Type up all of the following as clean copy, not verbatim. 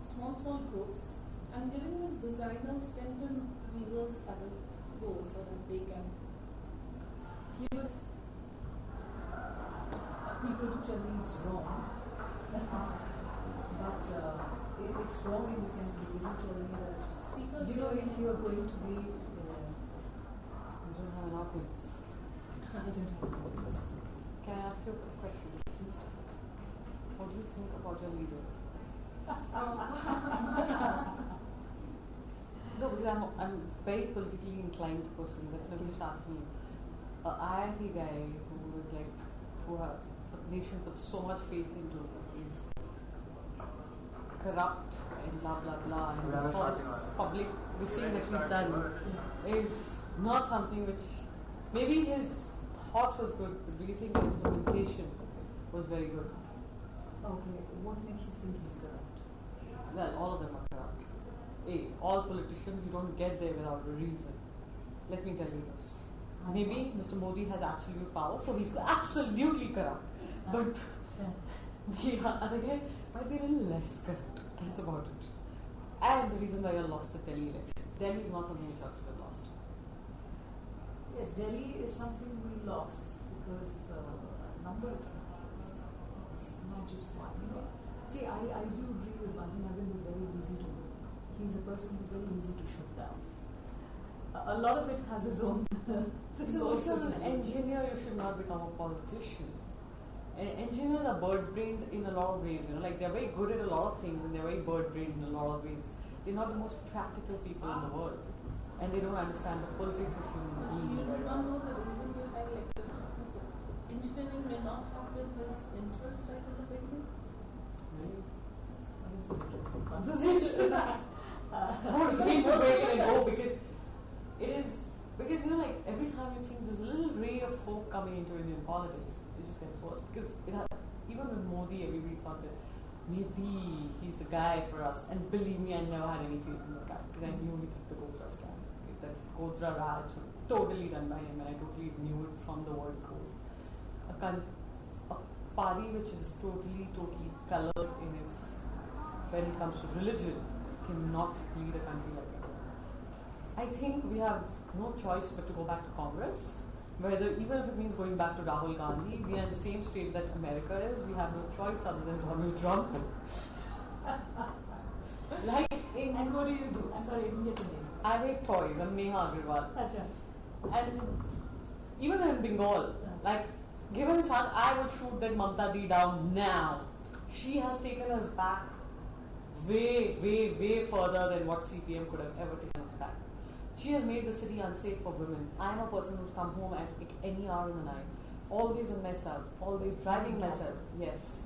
small groups and giving these designers tent and weavers at a go so that they can give us people to tell me it's wrong. But it's wrong in the sense that people tell me that speakers if you are going to be You don't have an audience. I don't have audience. Can I ask you a question? What do you think about your leader? No, because I'm very politically inclined person. That's let me just ask me. I am the guy who would like who have the nation put so much faith into is corrupt and blah blah blah and the sort of public this thing that he's done is not something which maybe his thought was good, but do you think the implementation was very good? Okay, what makes you think he's corrupt? Well, all of them are corrupt. All politicians, you don't get there without a reason. Let me tell you this. Maybe Mr. Modi has absolute power, so he's absolutely corrupt. But the other guy might be a little less corrupt. That's about it. And the reason why you lost the Delhi election. Delhi is not something which should have lost. Yeah, Delhi is something we lost because of a number of factors. It's not just one. See, I do agree with Bhavan. Navin is very easy to. He's a person who's very easy to shoot down. A lot of it has his own. So if you're an engineer, you should not become a politician. Engineers are bird-brained in a lot of ways. Like they're very good at a lot of things, and they're very bird-brained in a lot of ways. They're not the most practical people in the world, and they don't understand the politics of human beings. You do not know the reason behind engineering may not have been his interest right in the beginning. Really? That is an interesting conversation. I would hate to break it and go because it is like every time you think there's a little ray of hope coming into Indian politics, it just gets worse. Because even with Modi, everybody thought that maybe he's the guy for us. And believe me, I never had any faith in the guy because I knew he took the Godra scam. That Godra Raj was totally done by him, and I totally knew it from the word go. A party which is totally colored in its when it comes to religion cannot lead a country like that. I think we have no choice but to go back to Congress. Even if it means going back to Rahul Gandhi, we are in the same state that America is. We have no choice other than Donald Trump. And what do you do? I'm sorry, I didn't get the name. I make toys. I'm Neha Agarwal. Achha. And even in Bengal, given a chance, I would shoot that Mamta Di down now. She has taken us back way further than what CPM could have ever taken us back. She has made the city unsafe for women. I am a person who's come home at any hour in the night, always a mess up, always driving myself, yes.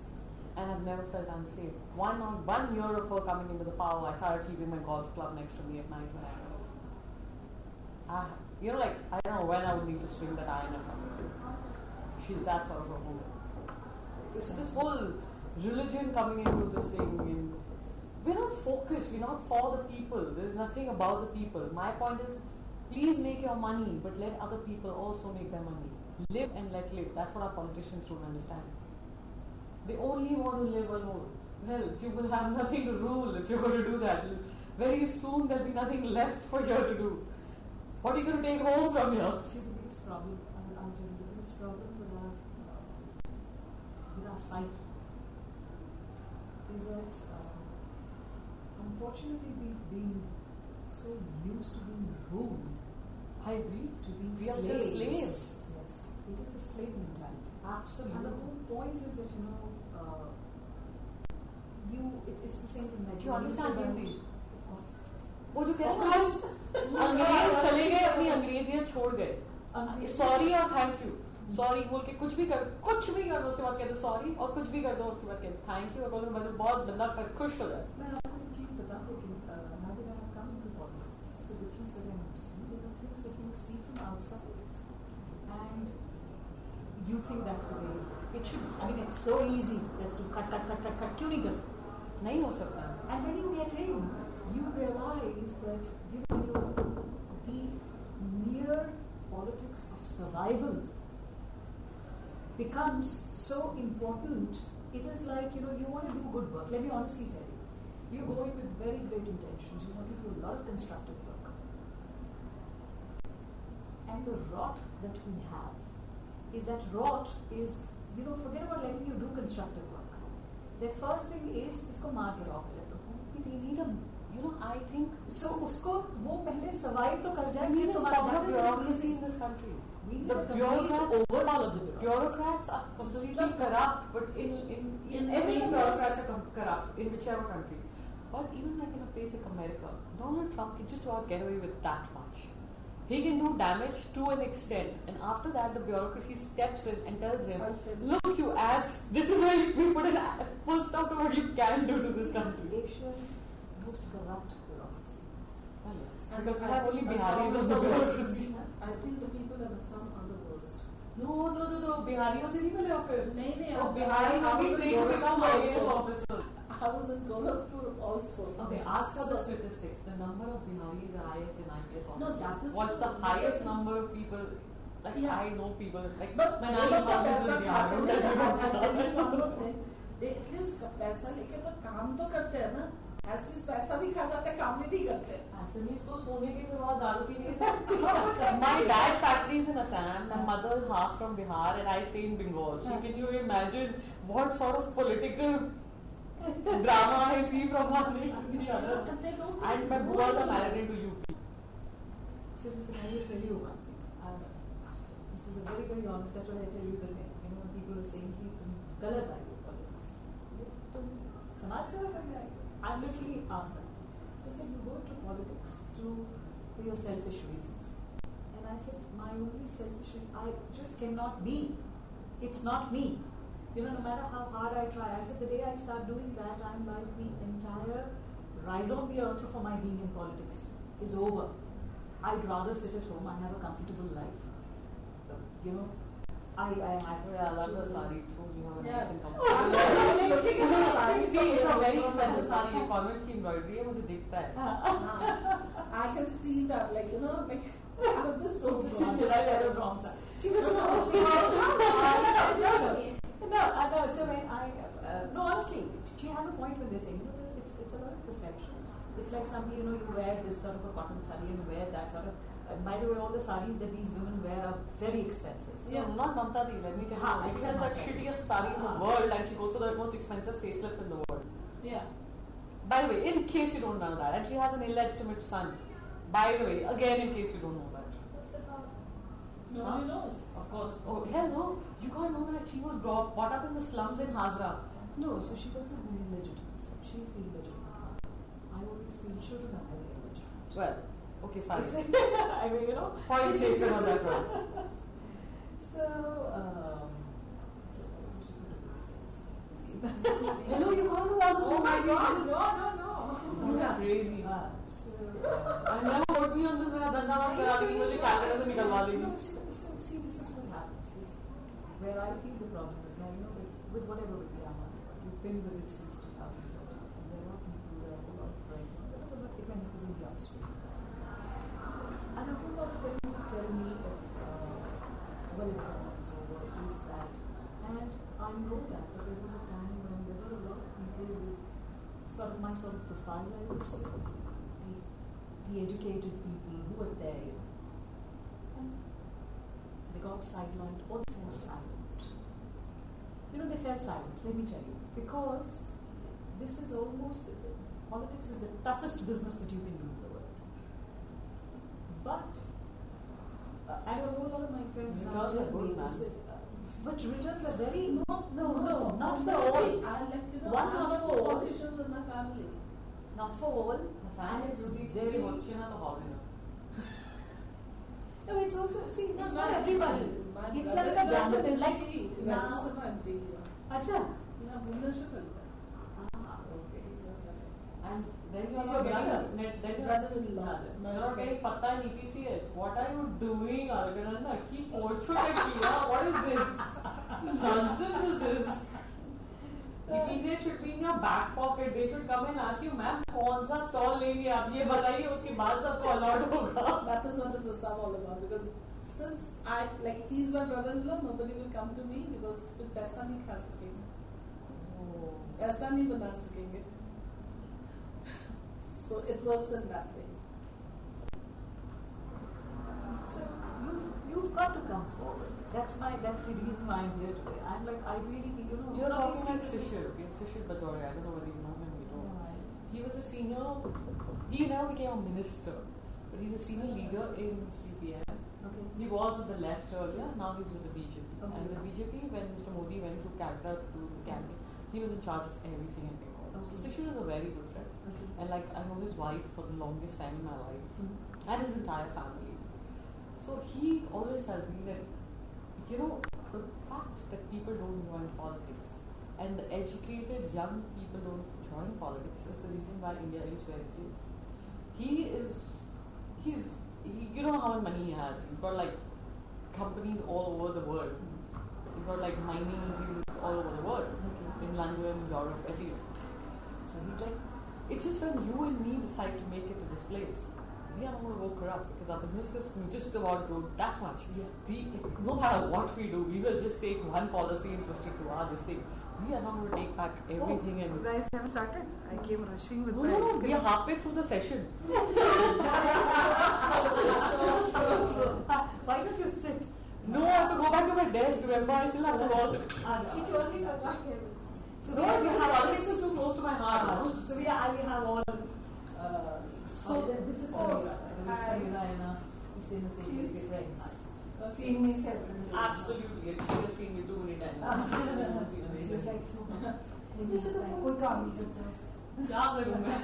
And I've never felt unsafe. 1 year of her coming into the power, I started keeping my golf club next to me at night when I went. I don't know when I would need to swing that iron or something. She's that sort of a woman. This whole religion coming into this thing, and we're not focused, we're not for the people. There's nothing about the people. My point is, please make your money, but let other people also make their money. Live and let live. That's what our politicians don't understand. They only want to live alone. Well, you will have nothing to rule if you're going to do that. Very soon there'll be nothing left for you to do. What are you going to take home from here? See, the biggest problem, I'll tell you, the biggest problem with our psyche is that unfortunately we've been so used to being ruled. I agree. To being we are still slaves. Yes, it is the slave mentality. Absolutely. And the whole point is that it's the same thing like you understand Hindi? Of course. वो जो कहते हैं अंग्रेज चले गए अपनी अंग्रेजियत छोड़ गए सॉरी और थैंक यू सॉरी बोल के कुछ भी कर दो उसके बाद कहते सॉरी और कुछ भी कर दो उसके बाद कहते थैंक यू और बोलो मतलब बहुत बंदा खुश हो जाए मैं आपको एक चीज बता दूं कि now that I have come into politics, this is the difference that I noticed. There are things that you see from outside and you think that's the way it should be. I mean, it's so easy. Let's do cut. क्यों नहीं करते? नहीं हो सकता. And when you get in, you realize that the mere politics of survival becomes so important. It is like you want to do good work. Let me honestly tell you, You go in with very great intentions. You want to do a lot of constructive work. And the rot that we have is that rot is, forget about letting you do constructive work. The first thing is, इसको मार के रहो पहले तो. We need a, I think. So उसको वो पहले survive तो कर जाए. We need a stronger bureaucracy in this country. We need The a complete overhaul of the bureaucrats are completely corrupt, but in every bureaucrats are corrupt in whichever country. But even like in a place like America, Donald Trump can just about get away with that much. He can do damage to an extent, and after that, the bureaucracy steps in and tells him, "Look, you ass, this is where we put a full stop to what you can do to this country." Asia's most corrupt bureaucracy. Oh yes, And because we I have only think Biharis Assam on the is the bureaucracy. I think the people in Assam are the worst. No, Bihariyon se nahi mile ho fir. नहीं So Biharis will be trained to become IAS officers. I was in Gorakhpur also. Okay, ask for the statistics. The number of Biharis are IAS and IPS officers. No, that is What's the true. highest number of people? Like Yeah. I know people. Like But my वो nanny लोग तो comes पैसा in Bihar. खाते Don't हैं tell me ना, about and then one that. more thing, they at least पैसा लेके तो काम तो करते हैं ना. Actually पैसा भी खा जाते हैं, काम भी नहीं करते. Assamese तो सोने के सिवा दारू पीने के My dad's factory is in Assam. My mother is half from Bihar, and I stay in Bengal. So can you imagine what sort of political drama I see from one end to the other? And my boys are married into UP. So listen, I will tell you one thing. This is a very, very honest. That's why I tell you that when people are saying कि तुम गलत आई हो politics, तुम समाज सेवा करने आई हो. I literally asked them. They said you go to politics for your selfish reasons, and I said my only selfish I just cannot be. It's not me. No matter how hard I try. I said the day I start doing that, I'm like the entire rise on the earth for my being in politics is over. I'd rather sit at home. I have a comfortable life. I had Yeah, I love to the sari. True, you have a Yeah. nice income. Looking at the sari, See, it's a very expensive sari. ये convent की embroidery है, मुझे दिखता है. I can see that, like I'm just Oh God, focusing. did I wear the wrong side? See, this is the whole thing. No. So when no, honestly, she has a point when they say, it's a lot of perception. It's like some, you wear this sort of a cotton sari and wear that sort of. By the way, all the saris that these women wear are very expensive. Yeah, not Mamta Di, let me tell you. She has the shittiest sari in the world, and she goes to the most expensive facelift in the world. Yeah. By the way, in case you don't know that, and she has an illegitimate son. By the way, again, in case you don't know that. What's the problem? Nobody knows. Of course. Oh, hell no. You can't know that. She was brought up in the slums in Hazra. No, so she doesn't have an illegitimate son. She's the illegitimate. I always feel children are very illegitimate. Well, okay, fine. I mean, Point taken on that one. So, Hello, you can't do all this. Oh my God! No. You're crazy. So, I never heard me on this when I done that. करा देगी मुझे कैलकाटा से निकलवा देगी. no, so see, this is what happens. Where I feel the problem is now, with whatever with the Amma, you've been with it since 2013, and there are people, there are a lot of friends, there is a lot, even because in the upstream. And a whole lot of them tell me that, well, it's done, it's over, is that. And I know that there was a time when there were a lot of people with my sort of profile, I would say, the educated people who were there, and they got sidelined or they fell silent. They fell silent, let me tell you, because this is almost, politics is the toughest business that you can do in the world. But, and a whole lot of my friends now Returns are tell me, good, they man. said, but returns are very, no, not for See, all. One not for politicians in my family. Not for all. And it's very, no, it's also, see, it's not everybody. It's like a gamble, like now. Acha. Okay. And then you He's are your not brother. getting Brother-in-law. you're not getting patta in EPCH. What are you doing, Algananda? Keep what is this? Nonsense is this? EPCH should be in your back pocket. They should come and ask you, ma'am, कौन सा stall लेंगे आप ये बताइए उसके बाद सबको allowed होगा. That is what this is all about, because since he's my brother-in-law, nobody will come to me because फिर पैसा नहीं खा सकेंगे, पैसा नहीं बना सकेंगे. So it works in that way. So you've got to come forward. That's the reason why I'm here today. I'm like, I really feel, You're talking like Sishir, okay? Sishir Bajore, I don't know whether you know him, you don't. Right. He was a senior, he now became a minister, but he's a senior leader in CPM. Okay. He was with the left earlier, now he's with the BJP. Okay. And the BJP, when Mr. Modi went to Calcutta to do the campaign, he was in charge of everything in Bengal. Okay. So Sishir is a very good friend. Okay. And like, I know his wife for the longest time in my life, and his entire family. So he always tells me that, the fact that people don't join politics and the educated young people don't join politics is the reason why India is where it is. You know how much money he has. He's got like companies all over the world. He's got like mining deals all over the world. In London, Europe, everywhere. So he's like, it's just when you and me decide to make it to this place, we are not going to go corrupt because our business is just about to grow that much. Yeah. No matter what we do, we will just take one policy and twist it to our this thing. We are not going to take back everything and. You guys haven't started? I came rushing with my No, we are halfway through the session. Why don't you sit? No, I have to go back to my desk. Remember, I still have to work. She totally forgot him. So No, we have politics is too close to my heart. No? So we have all. This is Samira. Hi. Samira and we stay in the same place. We're friends. Seen me several days. Absolutely. And she has seen me too many times. She's like so. कोई काम नहीं चलता. क्या करूँ मैं?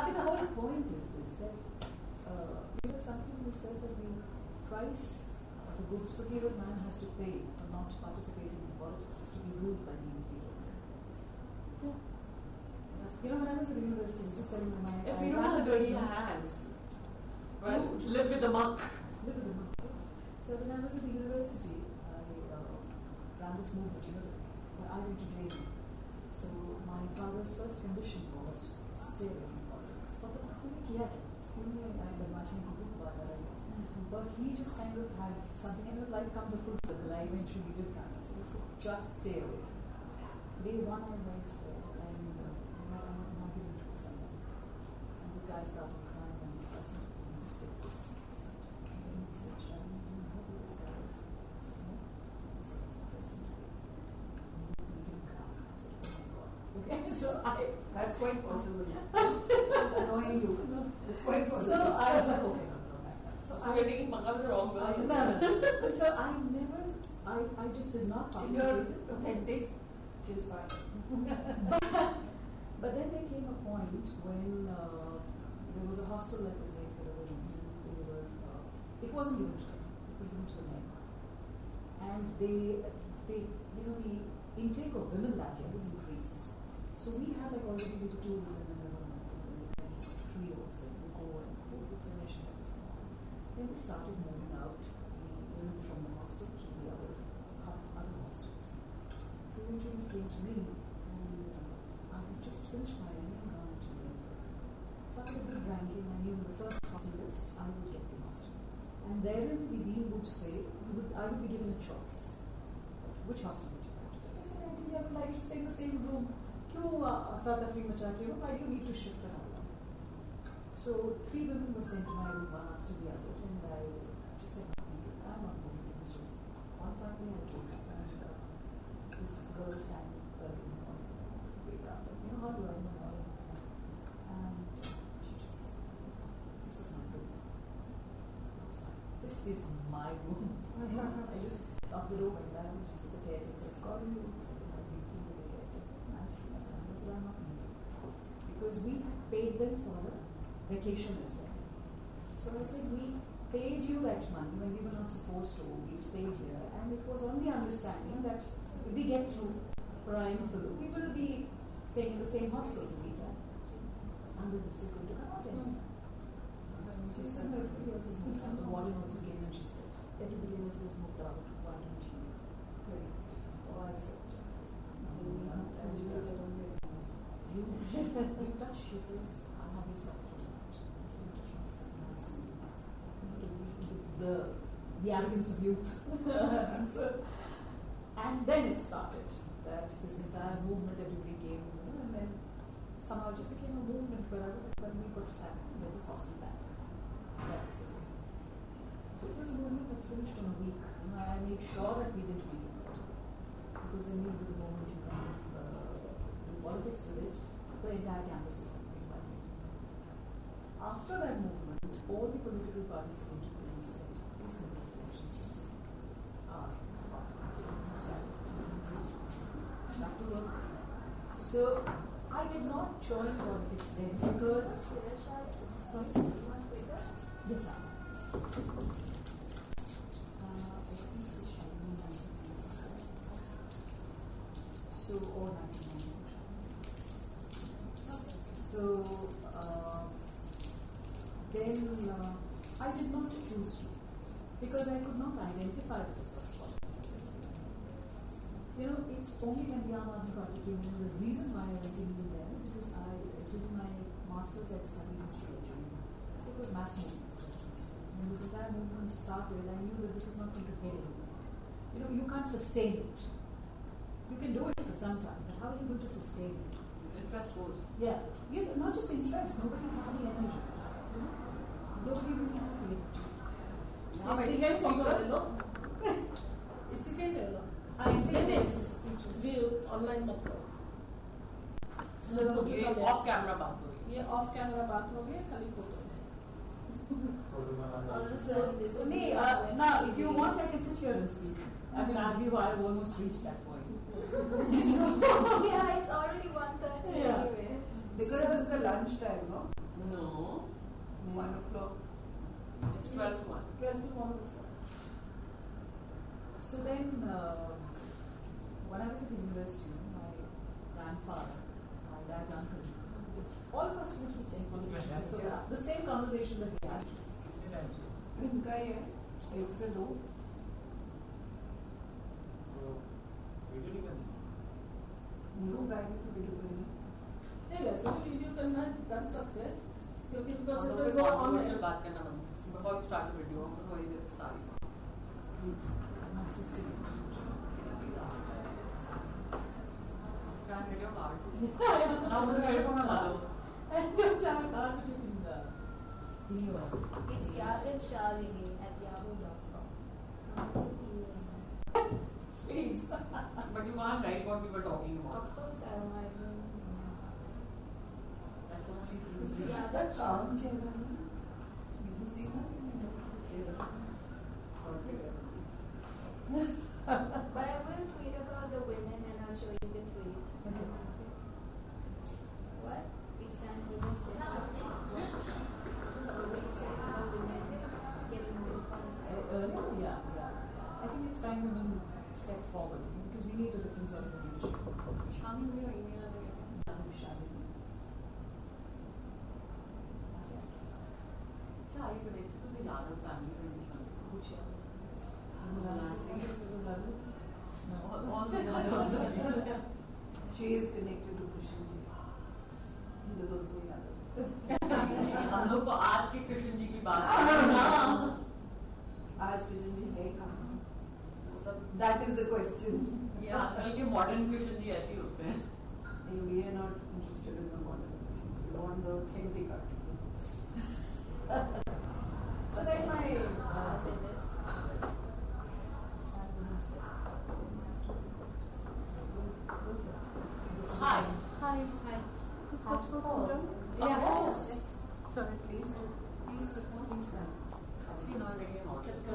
See, the whole point is this that something you said that the price of a good superior man has to pay for not participating in politics is to be ruled by the inferior man. When I was at the university, I was just telling my. If you don't have dirty hands, well, live with the muck. Live with the monk. So when I was at the university, I ran this movement, I went to training. So my father's first ambition was stay away from politics. But school mein I much into but he just kind of had something, life comes a full circle. I eventually did that. So he said, just stay away. Day one I went there and I'm not giving to it someone. And this guy started crying and he starts just like this. And he said, Shalini, do you know who this guy is? I said, no. He said, it's the president today. And he didn't cry. I said, oh my God. Okay, so That's quite possible. Knowing you. It's quite so possible. I was like, okay, no. So you're taking Manga with the wrong girl. No. So I just did not participate. You're authentic. She's fine. But then there came a point when there was a hostel that was made for the women. It wasn't given to them. It was given to the men. And the intake of women that year was increased. So we had like already with 2 women and then 3 also. We go and 4 would finish and everything. Then we started moving out the women from the hostel to the other hostels. So eventually came to me and I had just finished my MA and gone to Gerrand. So I had a good ranking. I knew in the first hostel list I would get the hostel. And therein the dean would say, I would be given a choice. Which hostel would you like to take? I said, ideally I would like to stay in the same room. Why do you need to shift another one? So 3 women were sent to my room, one after the other, and I just said, I'm not moving in this room. One family I told her, and this girl standing early in the morning, wake up, and how do I know? And she just said, this is my room. I was like, this is my room. I just off the room and I was just the caretaker's calling you, so I been through the caretaker. And I asked my family, I said, I'm not moving. Because we had paid them for the vacation as well. So I said, we paid you that money when we were not supposed to. We stayed here, and it was on the understanding that if we get through prime flu, we will be staying in the same hostels we can. And the list is going to come out anytime. She said, no, everybody else has moved out. The warden also came and she said, everybody else has moved out. Why don't you? Very good. So I said, you touch, she says, I'll have you suffer through that. I said, you touch myself, and I'll sue you. The arrogance of youth. And then it started, that this entire movement, everybody came, and then somehow it just became a movement where I was like, when we put to Sam, get this hostel back. That was the thing. So it was a movement that finished in a week. You know, I made sure that we didn't read about it. Because I knew that the moment you kind of do politics with it, the entire campus is going to be invited. After that movement, all the political parties came to me and said, please contest elections. Back to work. So I did not join politics then because sorry? Yes, sir. I think this is Shalini 1994. So or 1994. So then I did not choose to because I could not identify with the sort of politics. You know, it's only when the Aam Aadmi Party came in, the reason why I went in there is because I did my master's at studied history at Gerrand. So it was mass movements. When this entire movement started, I knew that this is not going to get anywhere. You know, you can't sustain it. You can do it for some time, but how are you going to sustain it? Interest goes. Yeah, not just interest, nobody has the energy. You know? Nobody really has the energy. I say this is interesting. Online मत करो So ये of camera बात हो रही है. ये of camera बात हो गई खाली photo now if you want I can sit here and speak. I mean I've almost reached that point. Yeah, it's already 1:30 Yeah. anyway. Because it's the lunch time, no? No. 1 o'clock It's 12 to 1. 12 to 1 before. So then when I was at the university, my grandfather, my dad's uncle, all of us would keep saying politicians. So the same conversation that we had. इनका ये 1 से 2 new guide तो video करनी नहीं वैसे भी video करना कर सकते हैं क्योंकि तो because it फिर will go on controversial बात करना बंद. Before you start the video, I'm going to get sorry for. My sister. Can you please ask her? Can I get your card? I want to get it from my mother. And don't have a card, but you can give me one. It's Yadav Shalini at yahoo.com. Please. But you can't write what we were talking about. Of course, I don't. That's the only thing. It's The Yadav calm Shalini. children. You see that? But I will tweet about the women and I'll show you the tweet. Okay. What? It's time women say. What do you say about women getting more qualified? Yeah. I think it's time women step forward because we need a different sort of leadership. Shami, your email again. Shalini. So are you connected to the Yadav family or anything? Which No. All the Yadavs. She is connected to Krishan ji. He is also Yadav. हम लोग तो आज के कृष्ण जी की बात कर रहे हैं. आज कृष्ण जी है कहाँ? वो सब That is the question. ये आजकल के मॉडर्न कृष्ण जी ऐसे ही होते हैं. We are not interested in the modern Krishan. We want the authentic article. So then my I'll say this. Hi. Hi. Yeah. Sorry, please. Please come. See, now I'm getting an order. So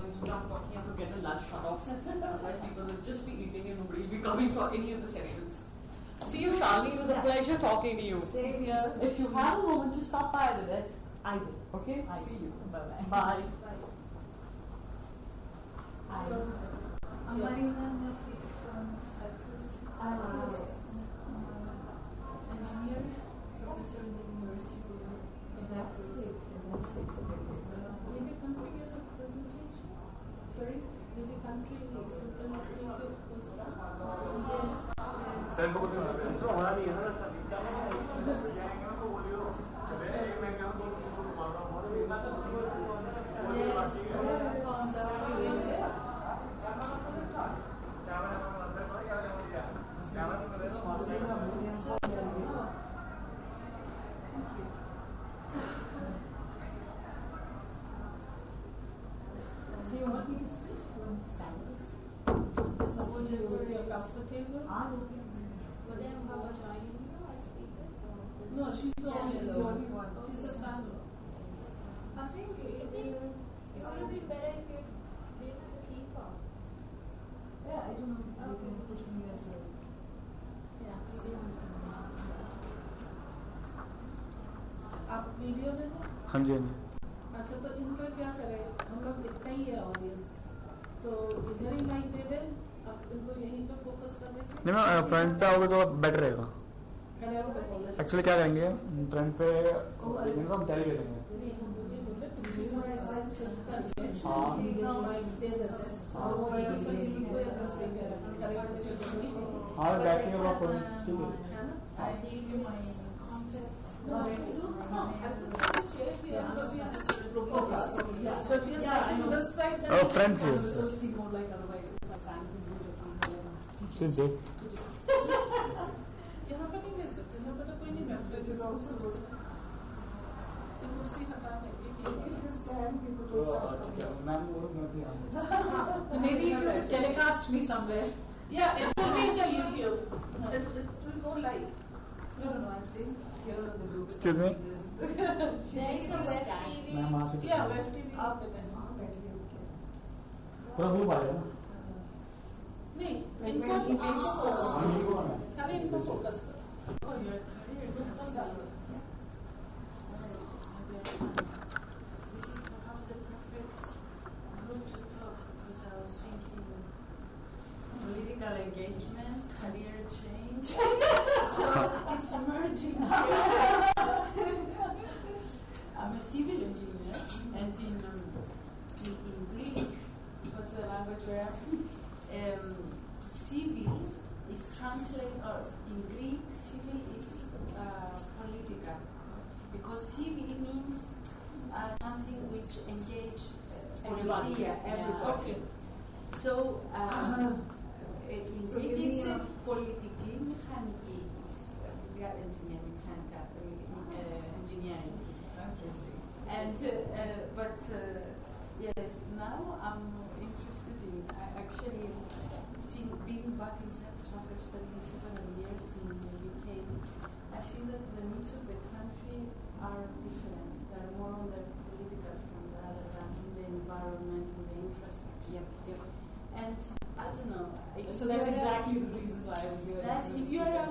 you start talking, you have to get the lunch shut off. Otherwise, people will just be eating and nobody will be coming for any of the sessions. See you, Shalini. It was a pleasure talking to you. Same here. If you have a moment, just stop by the desk. I will. Okay? I See you. Bye-bye. Bye. Hi. Marina from Cyprus. Engineer, professor in the University of Fantastic. Did the country get a presentation? Sorry? Did the country superlative was that? Yes. So you want me to speak? You want me to stand up? It's only if you're comfortable. I'm okay. So then how about joining you as speakers or this? No, she's the Yeah, only she's one. She's a standalone. I think It would have been better if you didn't have a keyboard. Yeah, I don't know. You can put me as a. Yeah. आप video में हो? हाँ जी हाँ जी अच्छा तो इनका क्या करें हम लोग इतना ही है ऑडियंस तो इधर ही माइक दे दें आप इनको यहीं पे फोकस कर देंगे नहीं मैं फ्रंट पे आओगे तो बेटर रहेगा खड़े होकर बोले एक्चुअली क्या करेंगे फ्रंट पे हम टैली करेंगे नहीं हम बोले तुम थोड़ा ऐसा शिफ्ट कर हाँ। माइक दे दे और वो यहीं पर इनको एक दूसरे के खड़े होकर हाँ बैठेंगे वहाँ पर ठीक है है ना I gave you my contacts. No, I just want to check here because we are just focus. Yeah. So if you're sitting on this side, then Oh, friends here. It will seem more like otherwise if I stand in the middle of the ठीक है यहाँ पर नहीं ले सकते यहाँ पर तो कोई नहीं बैठ रहा जिस कुर्सी हटा देंगे मैम बोलो मैं थी So maybe if you telecast me somewhere. Yeah, it will be in the YouTube. It will go live. No, I'm saying here in the group. Excuse me? There is a web TV. Ma'am वहाँ से Yeah, web TV आप पे देंगे। पूरा वो पाएगा ना नहीं, Like इनको when he makes इनको the- focus हाँ, ये वो है। करो। खाली इनको फोकस करो। Oh, you're खड़े हैं, बिल्कुल डालो। This is perhaps the perfect group to talk because I was thinking political engagement, career change. So it's emerging. I'm a civil engineer and in Greek, what's the language we're asking? Civil is translated, or in Greek, civil is political. Because civil means something which engage Everybody. everybody. Okay. So in So Greek give me it's a- πολιτική μηχανική. It's political engineering, mechanical engineering. Interesting. And yes, now I'm interested in actually seeing being back in Cyprus after spending several years in the UK. I see that the needs of the country are different. They're more on the political front rather than in the environment and the infrastructure. Yep. And I don't know. So that's exactly the reason why I was here. That if you are,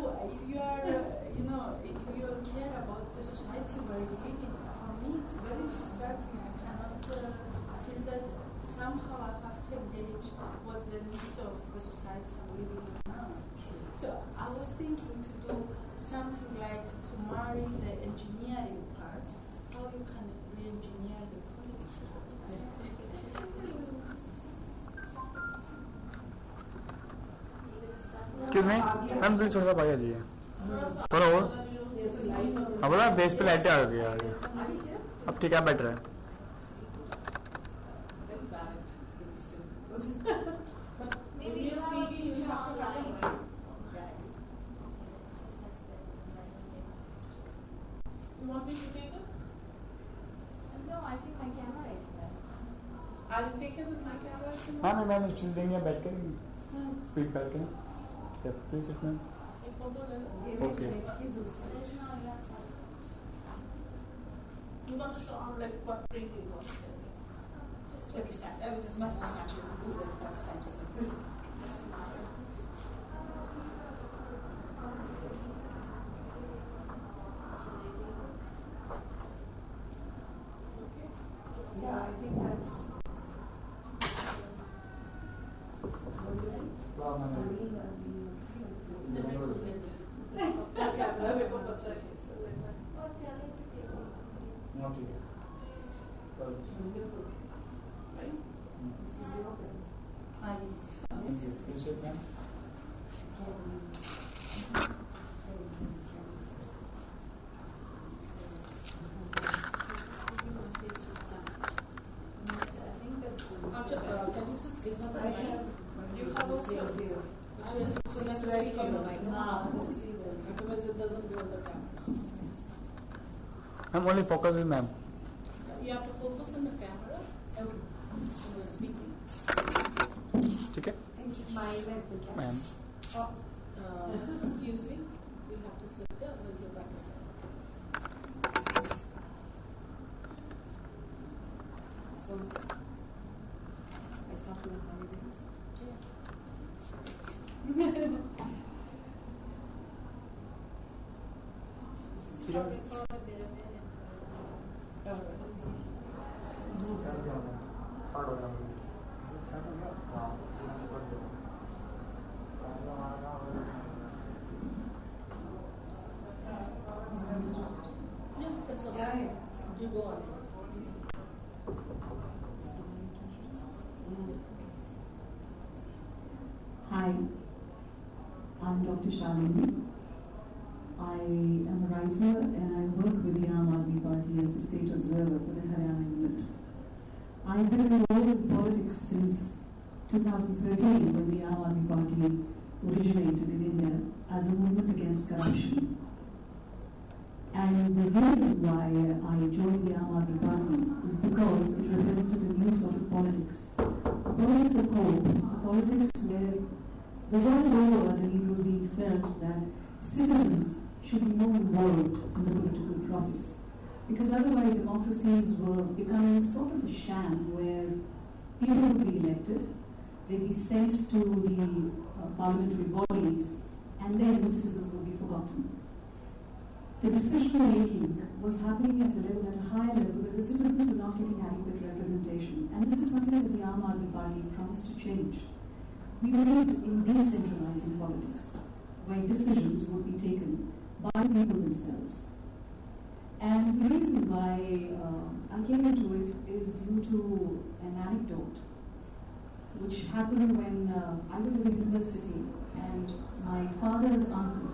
you know, if you care about the society where you live in, for me it's very disturbing. I cannot feel that somehow I have to engage what the needs of the society I'm living in now. So I was thinking to do something like to marry the engineering part, how you can re-engineer the politics. Excuse me ma'am please थोड़ा सा बाहर आ जाइए थोड़ा और Yes, live. अब ना base पे लाइटें आ गई आगे अब ठीक है बेटर है Very bad at getting still. But Maybe when you you're have speaking, you to have to have online. a mic. Right. That's better than writing You want me to take it? it. No, I think my camera is there. I'll take it with my camera. if you हाँ want. नहीं ma'am still देंगे बैठ कर Hmm. Speed बैठ कर please it ma'am एक photo ले लो. Okay. There's no laptop. You want to show like what print you want. Let me stand. I mean, this is my most natural. Who's it? That's stand just like this. Yeah, I think that's. Marina, camera में बहुत अच्छा है. Oh, tell him to take it. Right? this is your pen. Please it ma'am Can you just give her the I mic? have. You have also. Here. So let's speak on the mic. Nah, honestly, then. Otherwise it doesn't go on the camera. Ma'am only focus with ma'am You have to focus on the camera. Okay. who are speaking. ठीक है It's my replica. Ma'am Excuse me, you'll have to sit down with your back. So I start with how you think. I'll record a bit of it No, it's okay. You go on. Hi, I'm Dr. Shalini. I am a writer and I work with the Aam Aadmi Party as the state observer for the Haryana unit. I've been involved in politics since 2013 when the Aam Aadmi Party originated in India as a movement against corruption. And the reason why I joined the Aam Aadmi Party is because it represented a new sort of politics. A politics of hope, a politics where the world over the need was being felt that citizens should be more involved in the political process. Because otherwise democracies were becoming sort of a sham where people would be elected, they'd be sent to the parliamentary bodies, and then the citizens would be forgotten. The decision making was happening at a higher level where the citizens were not getting adequate representation. And this is something that the Aam Aadmi Party promised to change. We believed in decentralizing politics, where decisions would be taken by people themselves. And the reason why I came into it is due to an anecdote which happened when I was at the university and my father's uncle,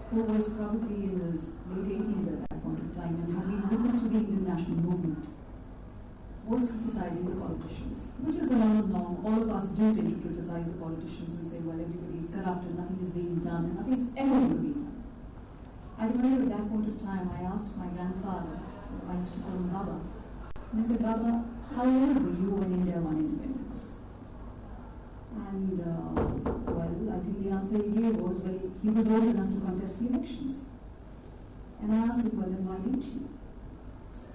who was probably in his late 80s at that point of time and had been witness to the Indian national movement, was criticizing the politicians, which is the norm. All of us do tend to criticize the politicians and say, well, everybody is corrupt and nothing is being done and nothing is ever going to be done. I remember at that point of time, I asked my grandfather, I used to call him Baba, and I said, Baba, how old were you when India won independence? And, well, I think the answer he gave was, well, he was old enough to contest the elections. And I asked him, well, then why didn't you?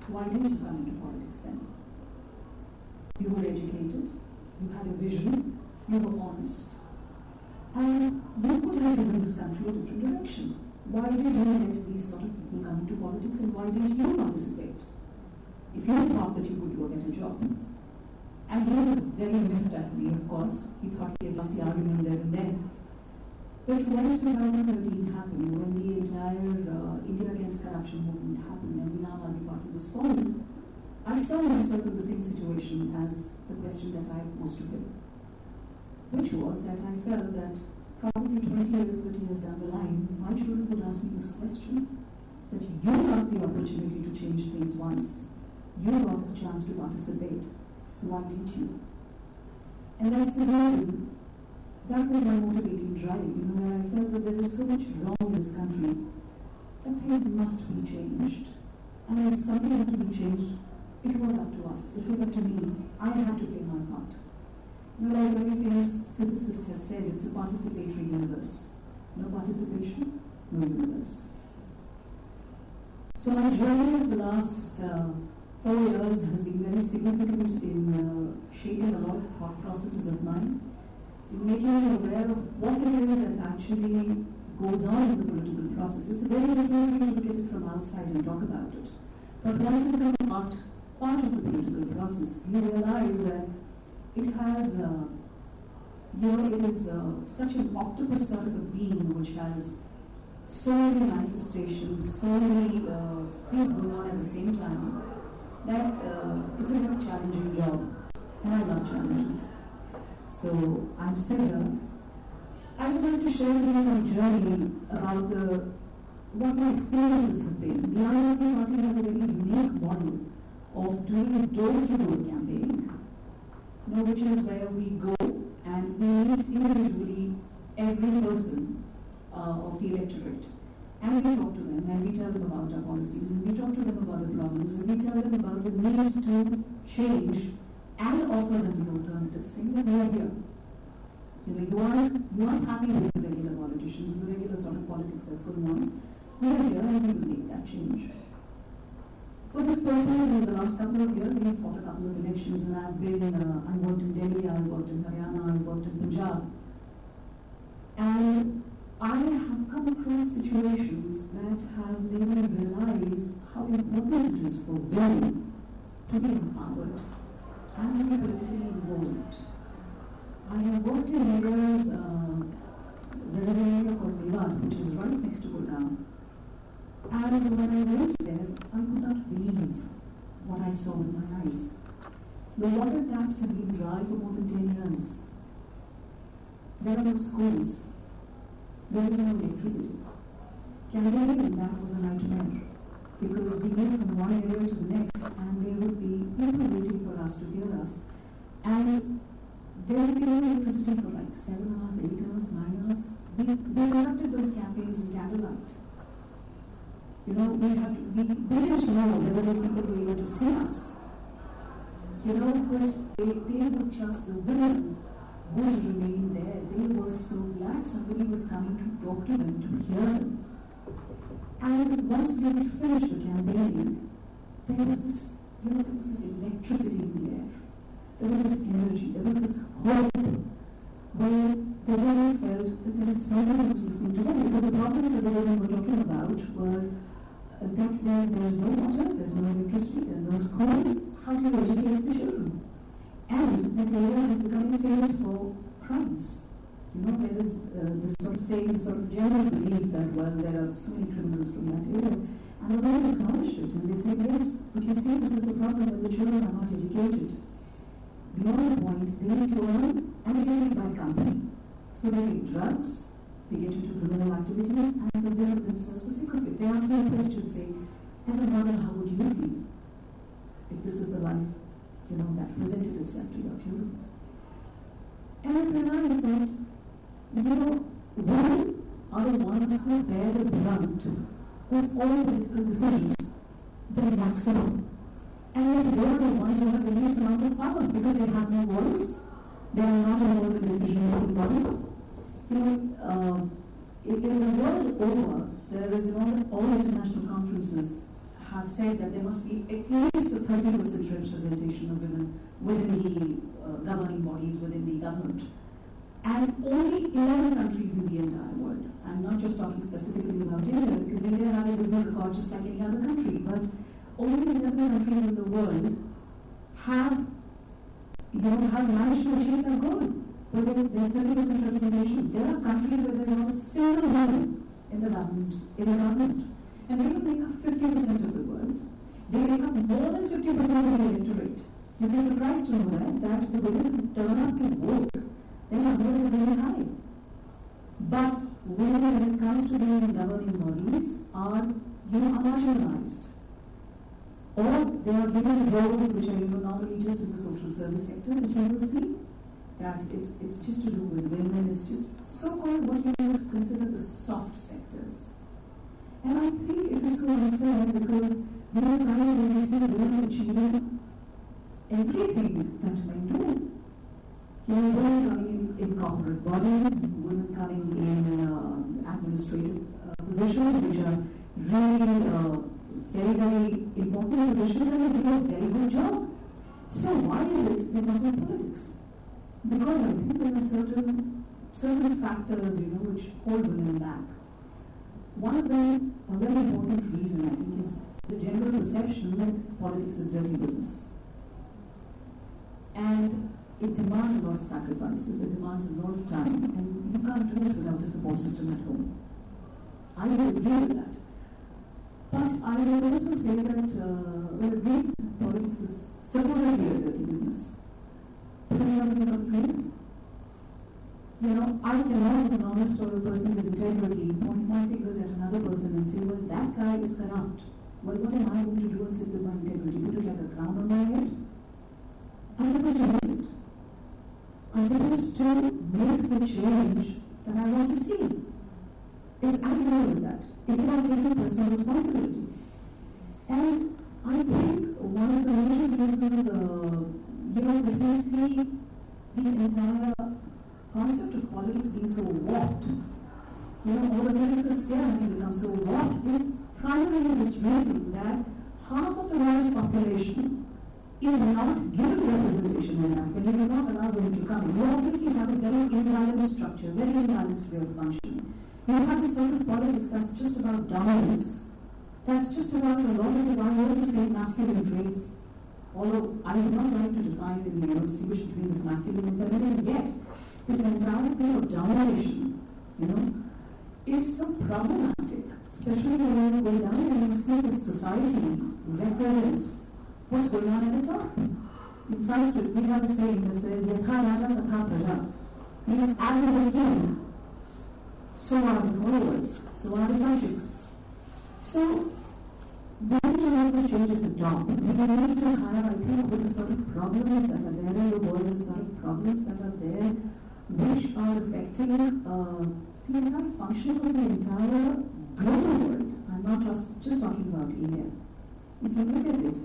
Why didn't you come into politics then? You were educated, you had a vision, you were honest, and you could have given this country a different direction. Why did you let these sort of people come into politics and why didn't you participate? If you thought that you could do a better job. And he was very miffed at me, of course. He thought he had lost the argument there and then. But when 2013 happened, when the entire India Against Corruption movement happened and the Aam Aadmi Party was formed, I saw myself in the same situation as the question that I posed to him, which was that I felt that probably 20 years, 30 years down the line, my children would ask me this question, that you got the opportunity to change things once. You got a chance to participate. Why didn't you? And that's the reason, that was my motivating drive, where I felt that there was so much wrong in this country, that things must be changed. And if something had to be changed, it was up to us. It was up to me. I had to play my part. Like a very famous physicist has said, it's a participatory universe. No participation, no universe. So my journey of the last 4 years has been very significant in shaping a lot of thought processes of mine, in making me aware of what it is that actually goes on in the political process. It's a very different way to look at it from outside and talk about it. But once you become part of the political process, you realize that it has, it is such an octopus sort of a being which has so many manifestations, so many things going on at the same time, that it's a very challenging job. And I love challenges. So I'm still here. I would like to share with you my journey about what my experiences have been. The Aam Aadmi Party has a very unique model of doing door-to-door campaigning, which is where we go and we meet individually every person of the electorate. And we talk to them and we tell them about our policies and we talk to them about the problems and we tell them about the need to change and offer them the alternative, saying that we are here. You aren't happy with the regular politicians, the regular sort of politics that's going on. We are here and we will make that change. For this purpose, in the last couple of years, we've fought a couple of elections, and I worked in Delhi, I worked in Haryana, I worked in Punjab. And I have come across situations that have made me realize how important it is for women to be empowered and to be politically involved. I have worked in areas, there is an area called Yadav, which is right next to Gerrand. And when I went there, I could not believe what I saw with my eyes. The water taps have been dry for more than 10 years. There are no schools. There is no electricity. Campaigning, that was a nightmare, because we moved from one area to the next, and there would be people waiting for us to hear us. And there would be no electricity for like 7 hours, 8 hours, 9 hours. We conducted those campaigns in candlelight. We didn't know whether those people were able to see us. But they would just, the women would remain there. They were so glad somebody was coming to talk to them, to hear them. And once we had finished the campaigning, there was this electricity in the air. There was this energy, there was this hope, where the women felt that there was somebody who was listening to them, because the problems that the women were talking about were that there is no water, there's no electricity, there are no schools. How do you educate the children? And that area has become famous for crimes. There is this sort of saying, this sort of general belief that, well, there are so many criminals from that area. And the women acknowledged it, and they said, yes, but you see, this is the problem when the children are not educated. Beyond the point, they need to earn, and they get it by company. So they take drugs, they get into criminal activities, and the women themselves were sick of it. They asked me a question, saying, as a mother, how would you feel if this is the life, that presented itself to your children? And I realized that, women are the ones who bear the brunt of all political decisions, the maximum. And yet they are the ones who have the least amount of power, because they have no voice. They are not involved in decision-making bodies. In the world over, there is, all international conferences have said that there must be at least a 30% representation of women within the governing bodies, within the government. And only 11 countries in the entire world. I'm not just talking specifically about India, because India has a dismal record just like any other country, but only 11 countries in the world have managed to achieve that goal. Where there's 30% representation. There are countries where there's not a single woman in the government. And they will make up 50% of the world. They make up more than 50% of the electorate. You'll be surprised to know that the women who turn up to vote, their numbers are very high. But women, when it comes to being in governing bodies, are marginalized. Or they are given roles which are normally just in the social service sector, that you will see that it's just to do with women, it's just so-called what you would consider the soft sectors. And I think it is so unfair, because there are times where we see women achieving everything that men do. Women coming in corporate bodies, women coming in administrative positions, which are really very, very important positions, and they do a very good job. So why is it they're not in politics? Because I think there are certain factors, which hold women back. One of them, a very important reason, I think, is the general perception that politics is dirty business. And it demands a lot of sacrifices, it demands a lot of time, and you can't do it without a support system at home. I would agree with that. But I would also say that, agreed, politics is supposedly a dirty business. But that's something not true. I cannot, as an honest or a person with integrity, point my fingers at another person and say, well, that guy is corrupt. Well, what am I going to do and sit with my integrity? Put it like a crown on my head? I'm supposed to use it. I'm supposed to make the change that I want to see. It's as simple as that. It's about taking personal responsibility. And I think one of the major reasons, if we see the entire concept of politics being so warped, all the political sphere having become so warped, is primarily this reason that half of the world's population is not given representation in that. When you do not allow them to come, you obviously have a very imbalanced structure, very imbalanced way of functioning. You have a sort of politics that's just about dominance, that's just about a lot of what I to say masculine traits. Although I would not like to define and distinguish between this masculine and feminine, yet this entire thing of domination, is so problematic, especially when you go down and you see that society represents what's going on at the top. In Sanskrit, we have a saying that says, Yatha Raja Tatha Praja. Means, as is the king, so are the followers, so are the subjects. So, we need to make this change at the top. We need to have, I think, with the sort of problems that are there in the world, the sort of problems that are there, which are affecting the entire functioning of the entire global world. I'm not just talking about India. If you look at it,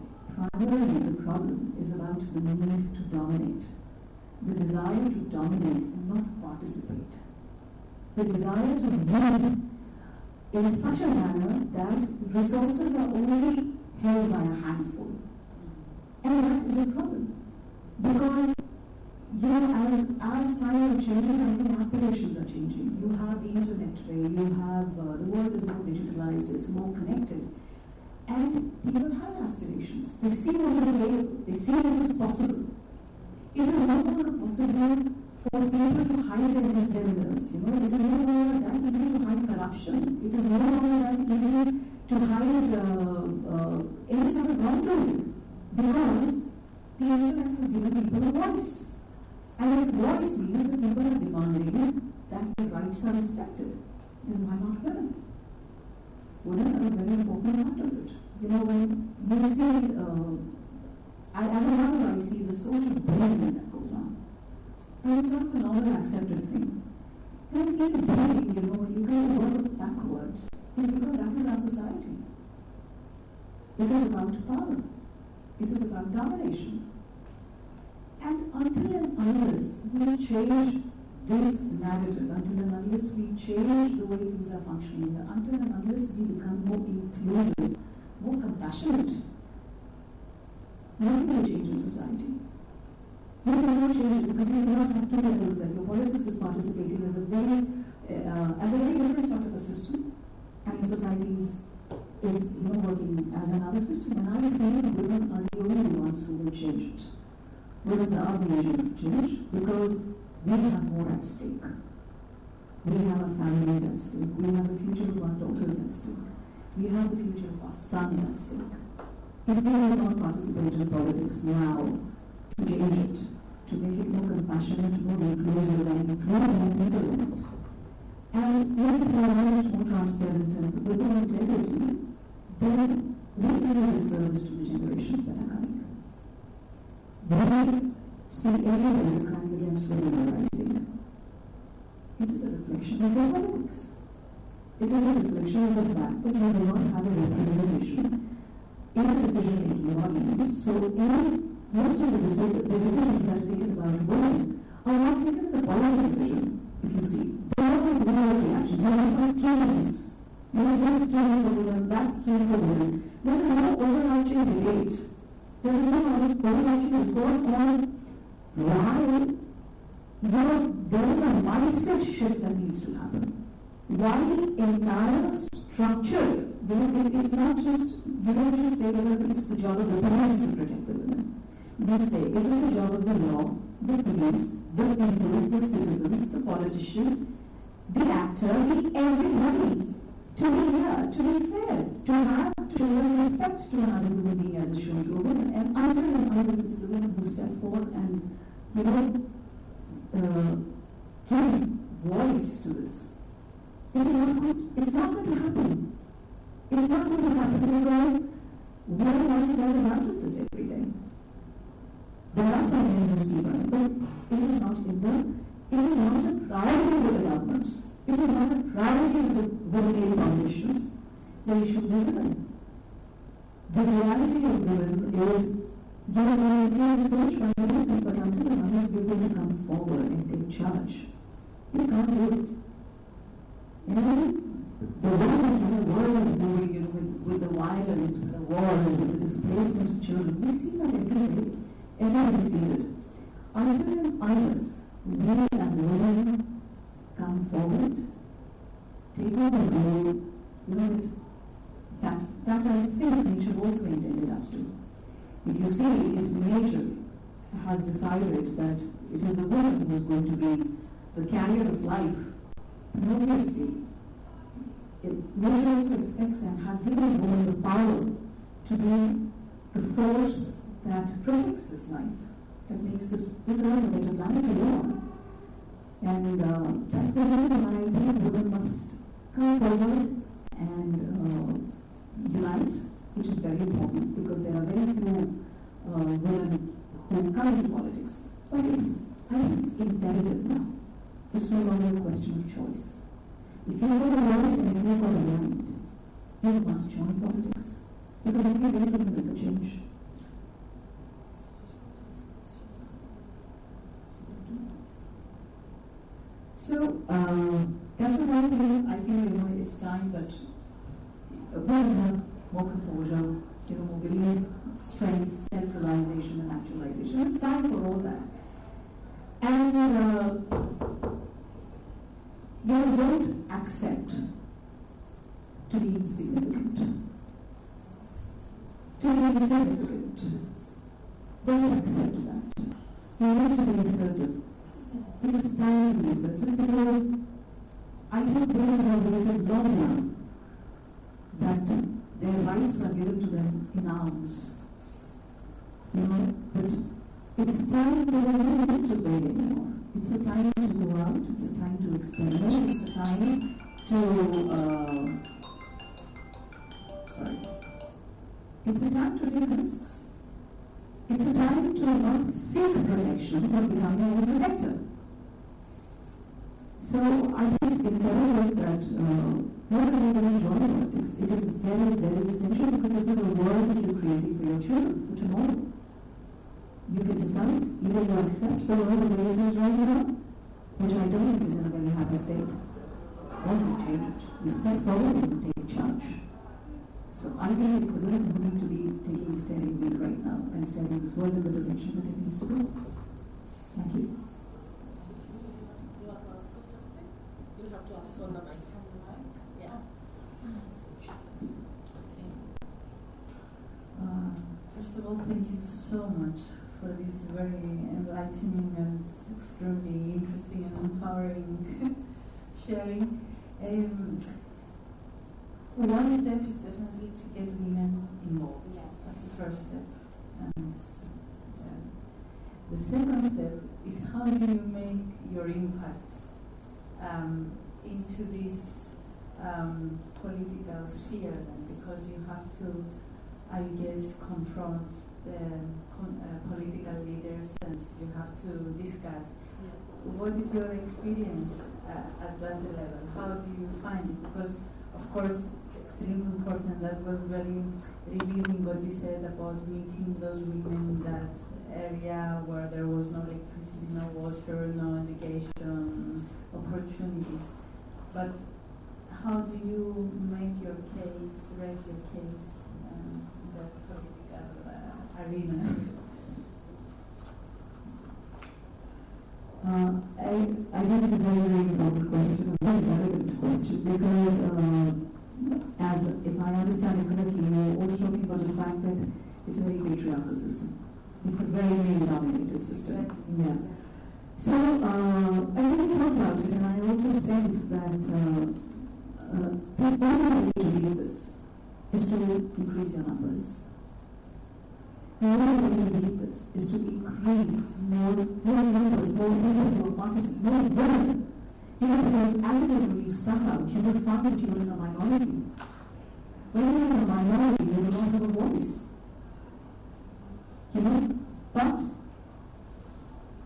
primarily the problem is about the need to dominate, the desire to dominate and not participate, the desire to lead in such a manner that resources are only held by a handful. And that is a problem. Because, as time is changing, I think aspirations are changing. You have the internet today, you have, the world is more digitalized, it's more connected. And people have aspirations. They see what is available, they see what is possible. It is no longer possible for people to hide their misdemeanors. It is no longer that easy to hide corruption. It is no longer that easy to hide any sort of wrongdoing, because the internet has given people a voice. And if voice means that people are demanding that their rights are respected, then why not women? Women are a very important part of it. When you see, as a mother, I see the sort of bullying that goes on. And it's sort of a normal accepted thing. And I feel bullying, you kind of work backwards. It's because that is our society. It is about power. It is about domination. And until and unless we change this narrative, until and unless we change the way things are functioning, until and unless we become more inclusive, more compassionate, nothing will change in society. You cannot change it because you cannot have two levels that your politics is participating as a very different sort of a system, and your society is working as another system. And I feel women are the only ones who will change it. Women are the agent of change because we have more at stake. We have our families at stake. We have the future of our daughters at stake. We have the future of our sons at stake. If we will not participate in politics now to change it, to make it more compassionate, more inclusive, and include more people in it, and make it more honest, more transparent, and with more integrity, then we will do a disservice to the generations that are coming. We see everywhere the crimes against women are rising. It is a reflection of their politics. It is a reflection of the fact that we do not have a representation in the decision-making bodies. So most of the decisions that are taken about women are not taken as a policy decision, if you see. They are not women reactions. There are some schemes. This scheme for women, that scheme for women. There is no overarching debate. There is no overarching discourse on why there is a mindset shift that needs to happen. Why the entire structure, it's not just, you don't just say that it's the job of the police to protect the women. You say it is the job of the law, the police, the people, the citizens, the politician, the actor, everybody to be here, to be fair, to have respect to another human being as is shown to a woman. And until and unless it's the women who step forth and, give voice to this, it's not going to happen. It's not going to happen because we are watching out of this every day. There are some industry, but it is not in them. It is not a priority with the governments. It is not a priority with the male politicians. The issues of women. The reality of women is You know, you research by yourself, but until the mothers be able to come forward and take charge, you can't do it. And the way the world is moving, you know, with the violence, with the wars, with the displacement of children, we see that every day. Everybody sees it. Until others, we as women, come forward, take over the role, you know, that I think nature also intended us to. If you see, if nature has decided that it is the woman who is going to be the carrier of life, obviously, nature also expects and has given the woman the power to be the force that protects this life, that makes this earth a better planet to live on. And that's the reason why I think women must come forward and unite, which is very important because there are very few women who come into politics. But I think it's imperative now. It's no longer a question of choice. If you've got a voice and if you've got a mind, you must join politics. Because only then you can make a change. So, that's what I feel, you know, it's time that women have more composure, you know, more belief, strength, self-realization and actualization. It's time for all that. And you don't accept to be insignificant. To be insignificant. Don't accept that. You need to be assertive. It is time to be assertive because I think women have waited long enough that their rights are given to them in arms. You know, but it's time, there is no need to beg anymore. It's a time to go out, it's a time to experiment, it's a time to, it's a time to take risks. It's a time to not seek protection, but become your own protector. So I think it's imperative that not only when you join politics, it is very, very essential because this is a world that you're creating for your children, for tomorrow. You can decide, either you accept the world the way it is right now, which I don't think is in a very happy state, or you change it. You step forward and you take charge. So I think it's the women who need to be taking the steering wheel right now and steering this world in the direction that it needs to go. Thank you. You want to ask us something? You'll have to ask on the mic. From the mic? Yeah. First of all, thank you so much for this very enlightening and extremely interesting and empowering sharing. One step is definitely to get women involved. Yeah. That's the first step. And the second step is how do you make your impact into this political sphere then, because you have to, I guess, confront the political leaders and you have to discuss. What is your experience at that level? How do you find it? Because of course it's extremely important. That was very revealing what you said about meeting those women in that area where there was no electricity, no water, no education opportunities. But how do you make your case, raise your case in that political arena? I think it's a very, very important question, a very relevant question, because as if I understand it correctly, you're also talking about the fact that it's a very patriarchal system. It's a very male-dominated system. Yeah. So I really thought about it, and I also sense that the only way to do this is to increase your numbers. The only way to do this is to increase more numbers, more people who are participating, more women. You know, because as it is when you start out, you will find that you are in a minority. When you are in a minority, you will not have a voice. You know, but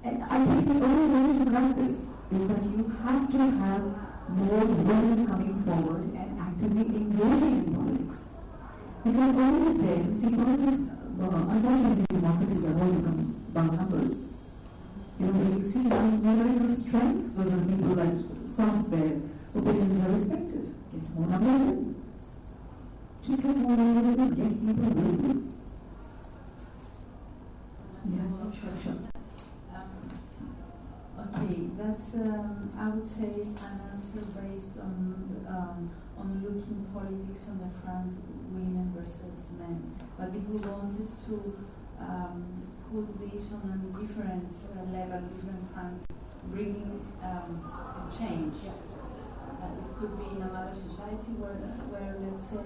I think the only way to crack this is that you have to have more women coming forward and actively engaging in politics. Because only then, see, politics, unfortunately, democracies have all become about numbers. You know, when you see numerical strength, those are people that software opinions are respected. Get more numbers in. Just get more numbers in, get people moving. Yeah, sure. Okay, that's I would say an answer based on looking politics on the front, women versus men. But if we wanted to put this on a different level, different front, bringing change. It could be in another society where let's say,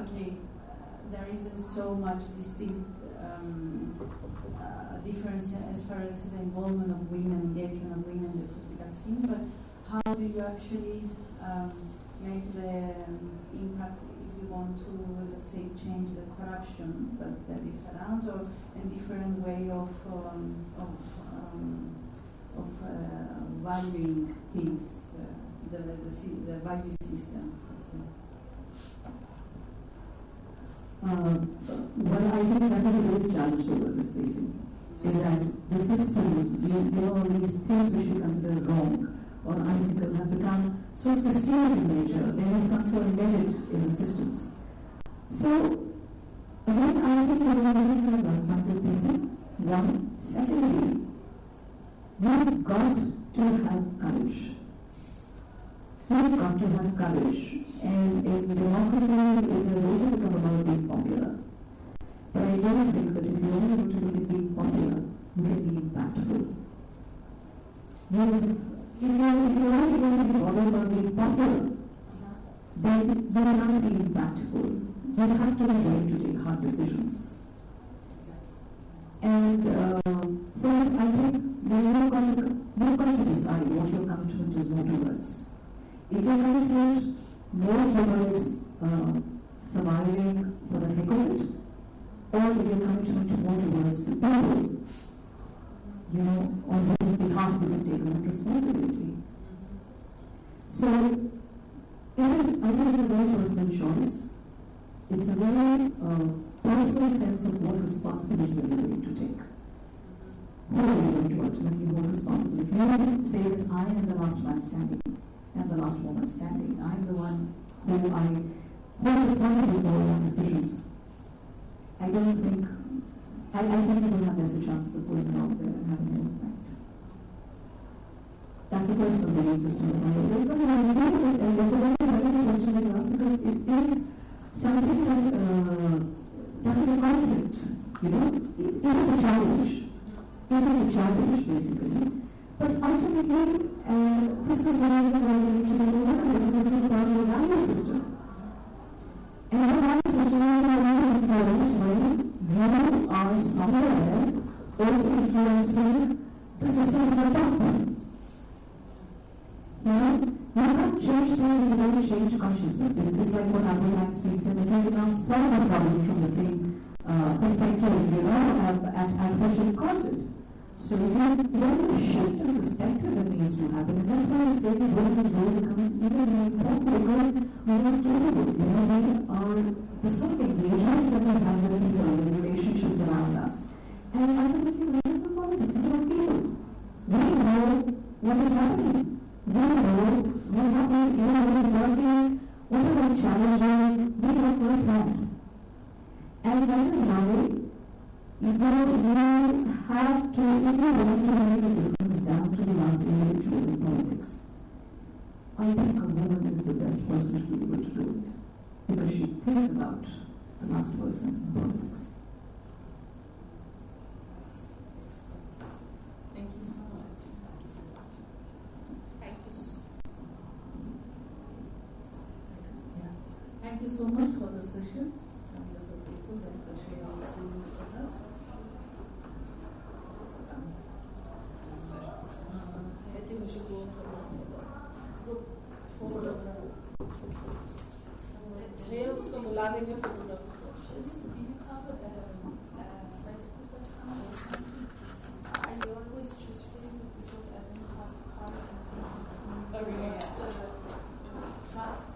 okay, there isn't so much distinct difference as far as the involvement of women, engagement of women in the political scene, but how do you actually make the impact if you want to, let's say, change the corruption that is around, or a different way of valuing things, the value system. Well, I think that is the biggest challenge the world is facing, is that the systems, these things which we consider wrong or unethical have become so systemic in nature, they have become so embedded in the systems. So, again, I think that we have a couple of people. One, secondly, we've got to have courage. We've got to have courage. And if democracy is will also become about being popular. But I don't think that if you only want to make it being popular, you can be impactful. If you only want to be bothered about being popular, then you will not be impactful. You have to be ready to take hard decisions. And first, I think you're going to decide what your commitment is more towards. Is your commitment more towards surviving for the heck of it, or is your commitment more towards the people, on whose behalf you have taken that responsibility? So, I think it's a very personal choice. It's a very personal sense of what responsibility you're willing to take. Who are you going to ultimately hold responsible? If you say that I am the last man standing, and the last woman standing, I am the one who I hold responsible for all decisions, I don't think, I think you will have lesser chances of going out there and having an impact. That's a personal belief system that I have. It's a very relevant question that you ask, because it is something that is a conflict, It is a challenge. It is a challenge, basically. But ultimately, this is what I need to do. This is about your value system. And your value system is very important when you are somewhere also influencing the system of your partner. You have changed things, you don't change consciousness. It's like what Albert Einstein said, that you cannot solve a problem from the same perspective, at which it caused it. So there is a shift in perspective that needs to happen, and that's why I say that women's role becomes even more important, because we are capable. We are the sort of engagements that we have with people, the relationships around us. And I don't think there is no politics, it's about people. We know what is happening. We know what happens, what is working, what are the challenges, we know firsthand. And that is why you have to, if you want to make a difference down to the last individual in politics, I think a woman is the best person to be able to do it, because she thinks about the last person in politics. Thank you so much. Thank you so much. Thank you. Thank you so much for the session. I'm just so grateful that you shared your experience with us. I think we should go for group photo. Shreya उसको बुला देंगे photography को. Do you have a Facebook account or something? I always choose Facebook because I don't have cards and things. Okay. Fast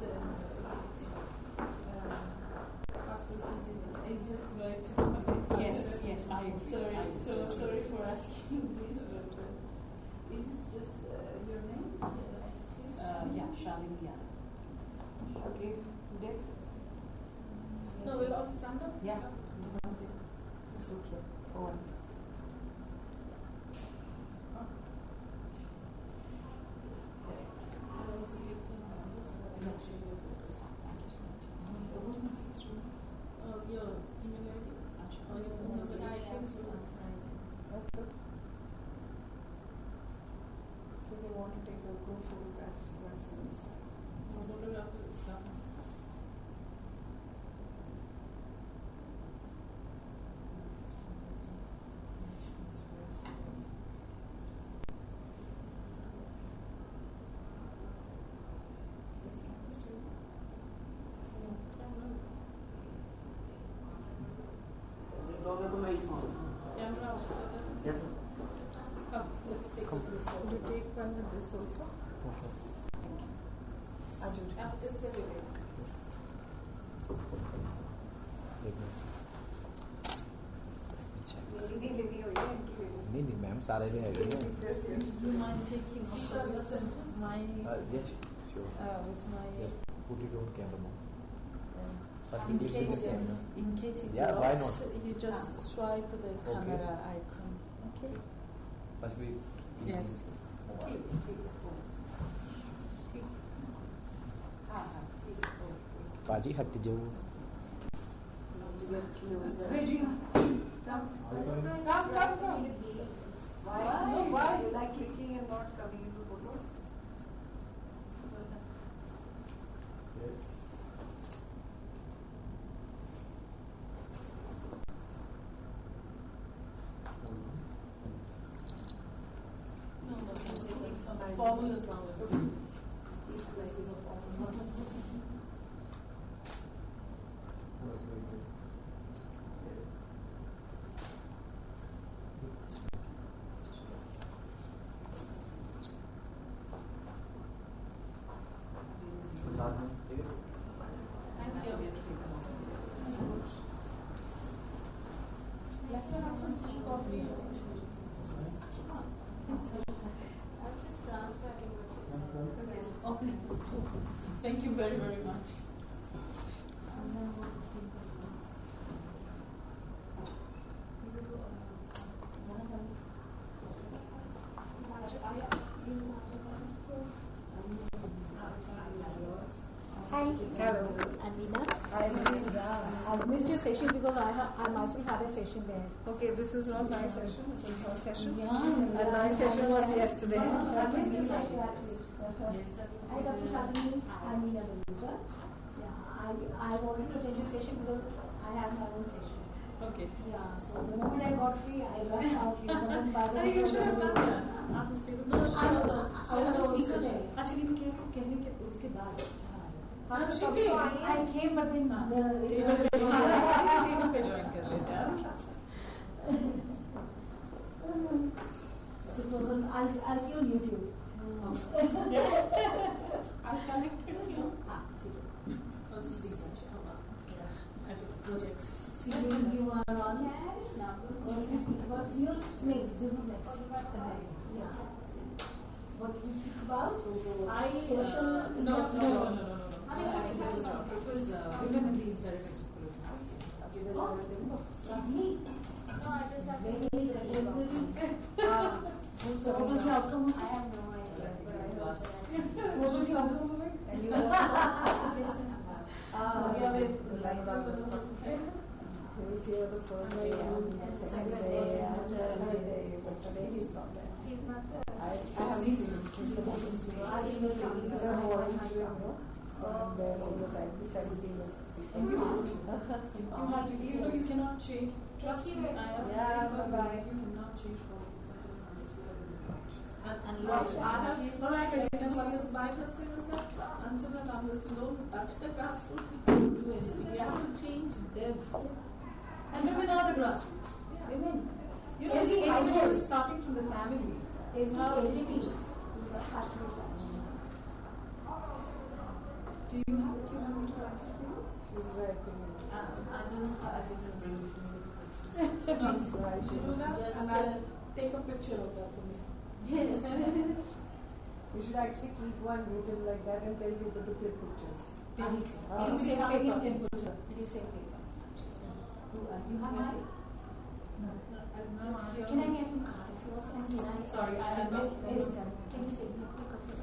and easy. Easiest way to Sorry for asking this, but is it just your name? Yeah, Shalini, yeah. Okay, Dev? No, we'll all stand up. Yeah. Just look here. For one. I'll also take your numbers so that I can share your photos. Thank you so much. What am I supposed to do? Your email ID or your phone number. Sorry, I was once right. That's it. So they want to take a group photograph, so that's when we start. No photograph is stuff. Is the camera still? Camera off. Yes. Come, let's take a group photo. Will you take one with this also? Thank you. I'll do it. This way we take. नहीं नहीं ma'am सारे दिन है Do you mind taking also your center? My, yes sure just my, just put it on camera in case it Yeah, why blocks, not? you just swipe the camera icon. Okay? first we Yes. पाजी हट जाओ Why? You like clicking and not coming into photos? yes Formulas now. These places of formula. Thank you. Let me have some tea, coffee. I was just transporting what you said. Okay. Thank you very, very much. Hi. Hello. I'm Meena. I've missed your session because I myself had a session there. Okay, this was not my session, it was her session. Yeah. And my session was yesterday. I Dr. Shalini, I'm Meena Baluja. Yeah, I wanted to attend the session because I have my own session. Okay. Yeah, so the moment I got free, I rushed out. You should have come here. आप इस table No, I was a speaker there. अच्छा नहीं मैं कह रही हूँ कहने के उसके बाद हाँ, she came. I came, but then table पे ज्वाइन कर लेते हैं So it was on, I'll see on YouTube. I'll connect with you. because these are projects. You are on what did you speak about? Your snakes, this is next. Yeah. What did you speak about? Social No. injustice. Actually, that was wrong. It was women in the inheritance of political. Lovely. No, I just have Very to contemporary. What was the outcome? I have no idea, but I know that What was the outcome of it? and you listen to her. Yeah, we was here the first day and the second day and the third day, but today he's not there. He's not there. I haven't seen him since the morning sleep. He's a morning show, so I'm there all the time. He said he's been with speaking. You have to. You know you cannot change. Trust me, I have to. Yeah, bye-bye. You cannot change for executive mandates. And I have what his Bible says that until and unless you don't touch the grassroots, we can't do anything. We have to change them. And women are the grassroots. Yeah. Women. You know, Every the household. individual starting from the family. There's How no it ability. teaches. Has to be touched. Do you have it? You want me to write it for you? He's writing. I didn't bring with me. That's right. You do that, Just, and I'll take a picture of that for me. Yes. You should actually keep one written like that and tell people to click pictures. It'll Ah. save How many paper. can put it? It'll save paper. You have mine? Can I get your card of yours? And can I? Sorry, I have not. Can you save me a quick of your?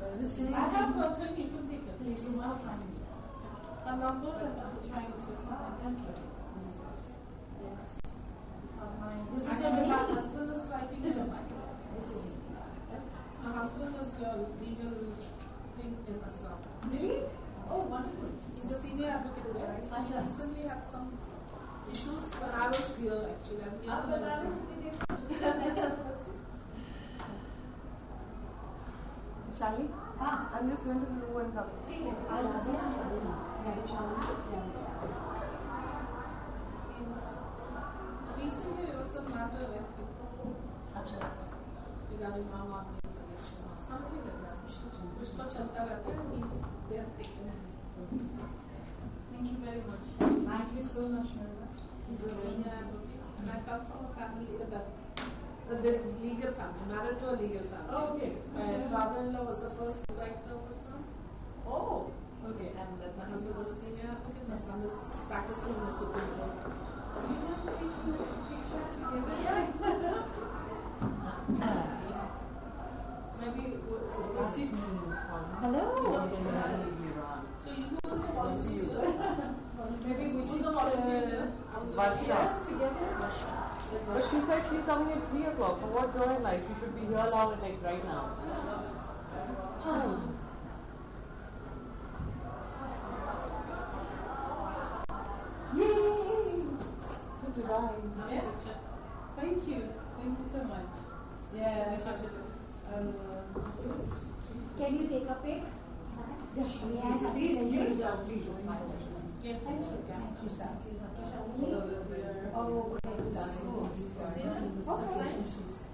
I have a thing, you can take it. Please, you have mine. A number and I'm trying to. Okay. This is yours. Yes. This is Actually, your my name? husband is writing. This is it. mine. This is it. My husband is your legal thing in Assam. Really? Oh, wonderful. He's a senior advocate there. I recently had some issues when I was here actually. I'm here. Shalini? I'm just going to the loo and come. Recently there was some matter I think regarding Aam Aadmi's election or something like that. कुछ तो चलता रहता है. He's there taken. Thank you very much. Thank you so much, Meena. He's a senior advocate. And I come from a family the legal family, married to a legal family. Oh, okay. My father-in-law was the first director of Assam. Oh, okay. And then my husband was a senior advocate. My son is practicing in the Supreme Court. Maybe Hello. so you was the volunteer. Maybe we was the volunteer. Varsha. Together? But she said she's coming at 3 o'clock. So what do I like? She should be here now, like right now. Yay! Goodbye. Yeah. Thank you. Thank you so much. Yeah. Can you take a pic? Yes, Yes, please, please. please, it's my pleasure. Yeah. Thank you. Thank you, sir. Oh, okay. Okay.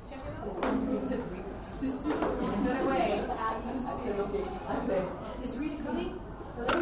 Check it out. Put it away. Is Rita coming? Well,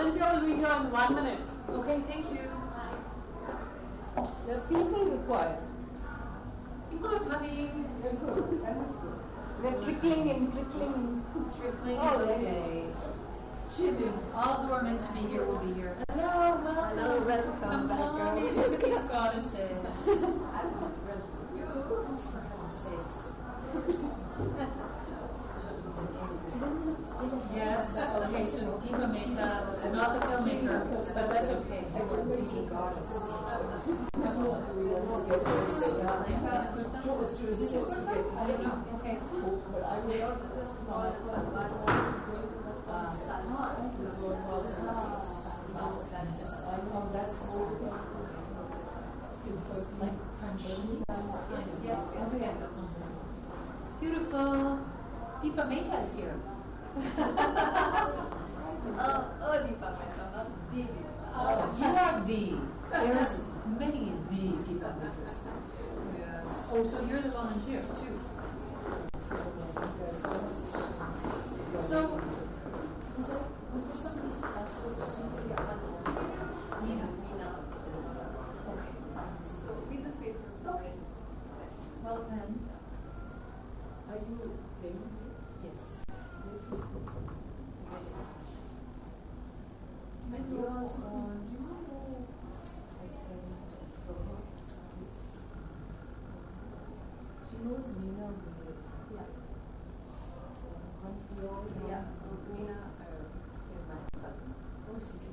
volunteer will be here in 1 minute. Okay, thank you. The people required. People are coming. They're good. They're trickling in, trickling in. Trickling Oh, is okay. All who are meant to be here will be here. Hello, welcome. Hello, welcome Come back. on, look at these goddesses. I'm not ready. Oh, for heaven's sakes. Yes, okay, so Deepa Mehta, not the filmmaker, but that's okay. The goddess. Is this it? I don't know. Okay. That's the song. Like French. Yes, Okay, awesome. Beautiful. Deepa Mehta is here. Deepa Mehta, not the Deepa. You are the. There's many the Deepa Mehtas. Yes. Oh, so you're the volunteer too. So, was there somebody else supposed to speak? Meena. Okay. So we just wait for Okay. Well then, Are you playing? yes. And you also do you know she knows Meena good. Yeah. So one for Yeah. Meena is my cousin. Oh, she's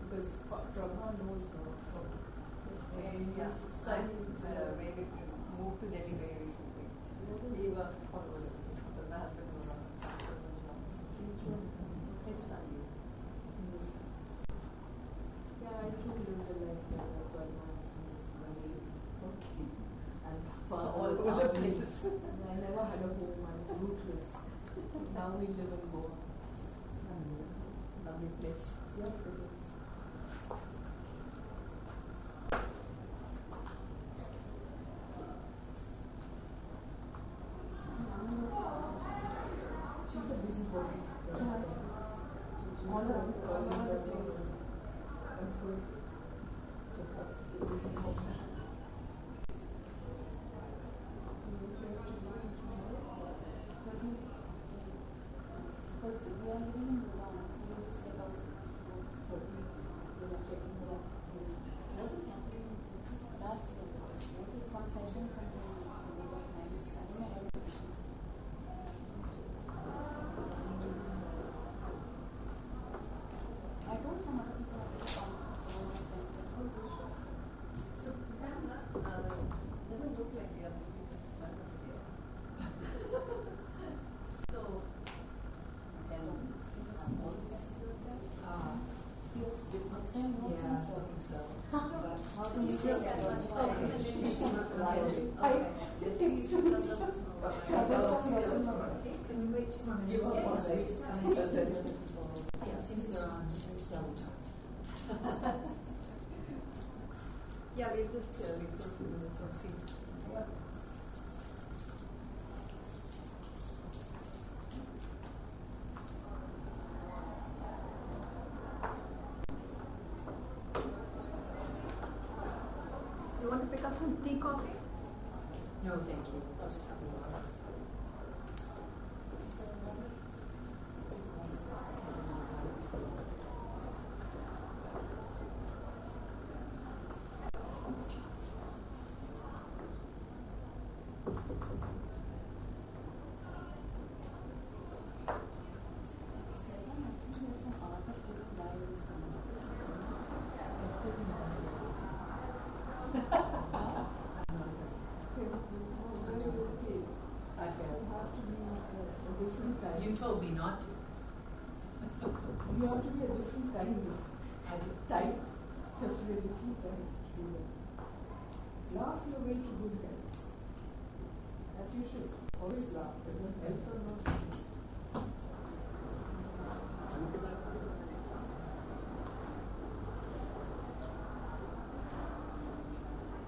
because Prabha knows her. And yeah, studied very moved to Delhi very recently. We were all over the place because my husband was on jobs. It's fine. Yeah, I too lived a life where like 12 months was money. Okay. And far All over the place. I never had a home. I was rootless. Now we live in Goa. Lovely place. Yeah, it is. She's a busy body. She's all around cousins. That's good. To have such a busy home. Because we are living in Goa, so we just take out 40, we are checking the last year. Some sessions and then we got nice. I don't know how it is. I told some other people to come, so one of my friends said, oh, good show. So Pamela doesn't look like the other speaker. So Feels different. Yeah, I think so. But how do you take that one? Can we wait 2 more minutes? Give up on it. Just coming. Yeah, seems they're on double time. yeah, we'll just wait for a few minutes and see. Yeah. You want to pick up some tea, coffee? No, thank you. I'll just have a water. You told me not to. You have to be a different kind of type. You have to be a different type to do that. Laugh your way to good health. That you should always laugh, whether health or not.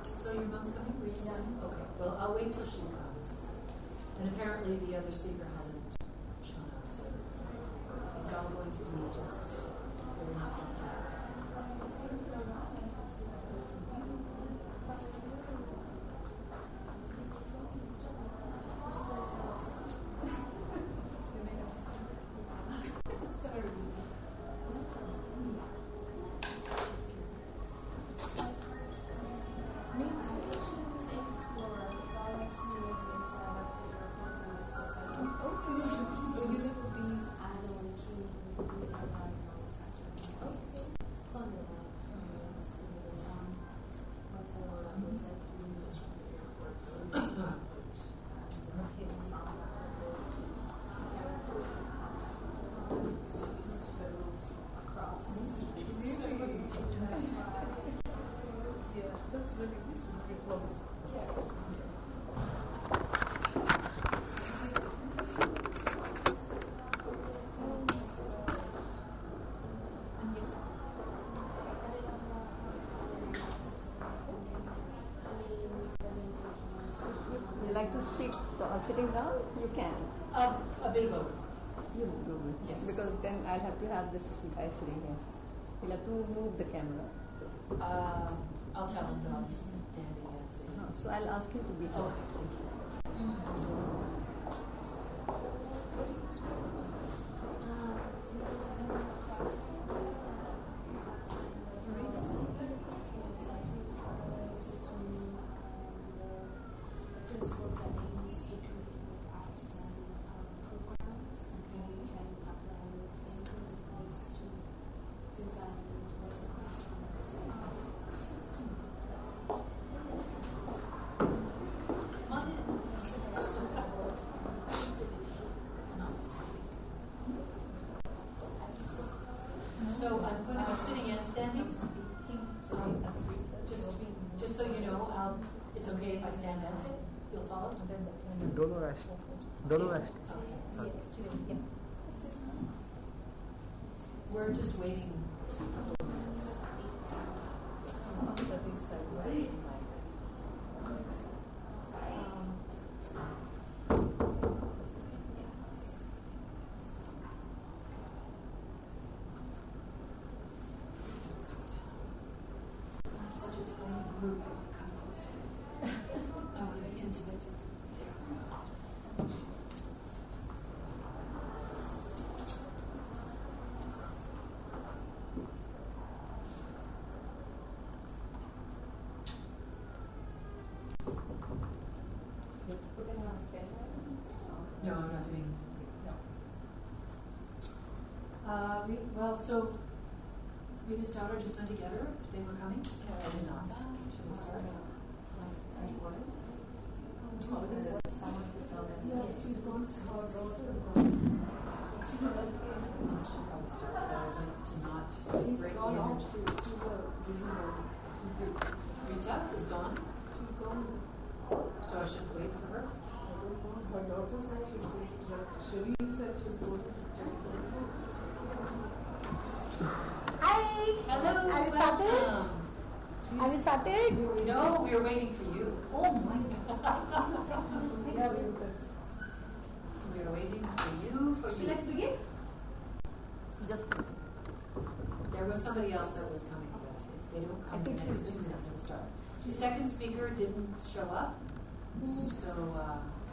So your mom's coming? Were you saying? Okay. Well, I'll wait till she comes. And apparently the other speaker hasn't shown up, so it's all going to be just will not want to. You made a mistake. Sorry. Yeah, that's really, this is pretty close. And yes. You like to speak sitting down? You can. A bit of both. You do it. Yes. Because then I'll have to have this guy sitting here. You'll have to move the camera. I'll tell him that I'll be standing and sitting. So I'll ask him to be here. Okay, thank you. Principles that they use to create apps and programs, and we can apply those same principles to design towards the classroom experience. So I'm going to be sitting and standing. Just so you know, it's okay if I stand and sit. You'll follow. दोनों rest. दोनों rest. We're just waiting a couple of minutes. So after this, I will. Such a tiny group. Come closer. I want to be intimate. No, I'm not doing. No. So Meena's daughter just went together. They were coming. I did not. Should we start? She's gone. Her daughter is I should probably start, but I'd like to not break the energy. She's a busy one. Rita is gone, She's gone. so I should wait for her. I don't know. Her daughter said she's going to that. Shalini said she's going to check her. Hi! Hello, Have you started? welcome. Have you started? No, we are waiting for you. Oh my god. Yeah, we could. We are waiting for you, for So you. let's begin. Just There was somebody else that was coming, but if they don't come in the next 2 minutes, we'll start. The second speaker didn't show up, so,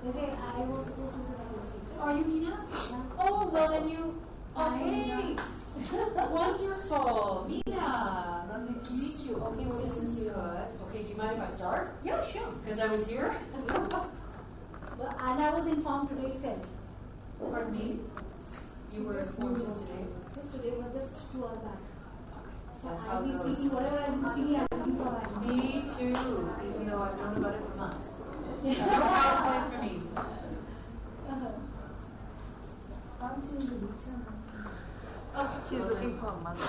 They say I was supposed to be the second speaker. are you Meena? Yeah. Oh, well then you, Hi, okay. Wonderful. Meena, lovely to meet you. Okay, well this is good. Okay, do you mind if I start? Yeah, sure. Because I was here? Well, and I was informed today itself. Pardon me? You were informed just today? Just today, but just 2 hours back. So That's how I'll be it goes. speaking whatever I'm speaking, I'll be speaking for that. Me too, even though I've known about it for months. There's no PowerPoint for me. I'm seeing the picture. Oh, she's well looking then, for a mother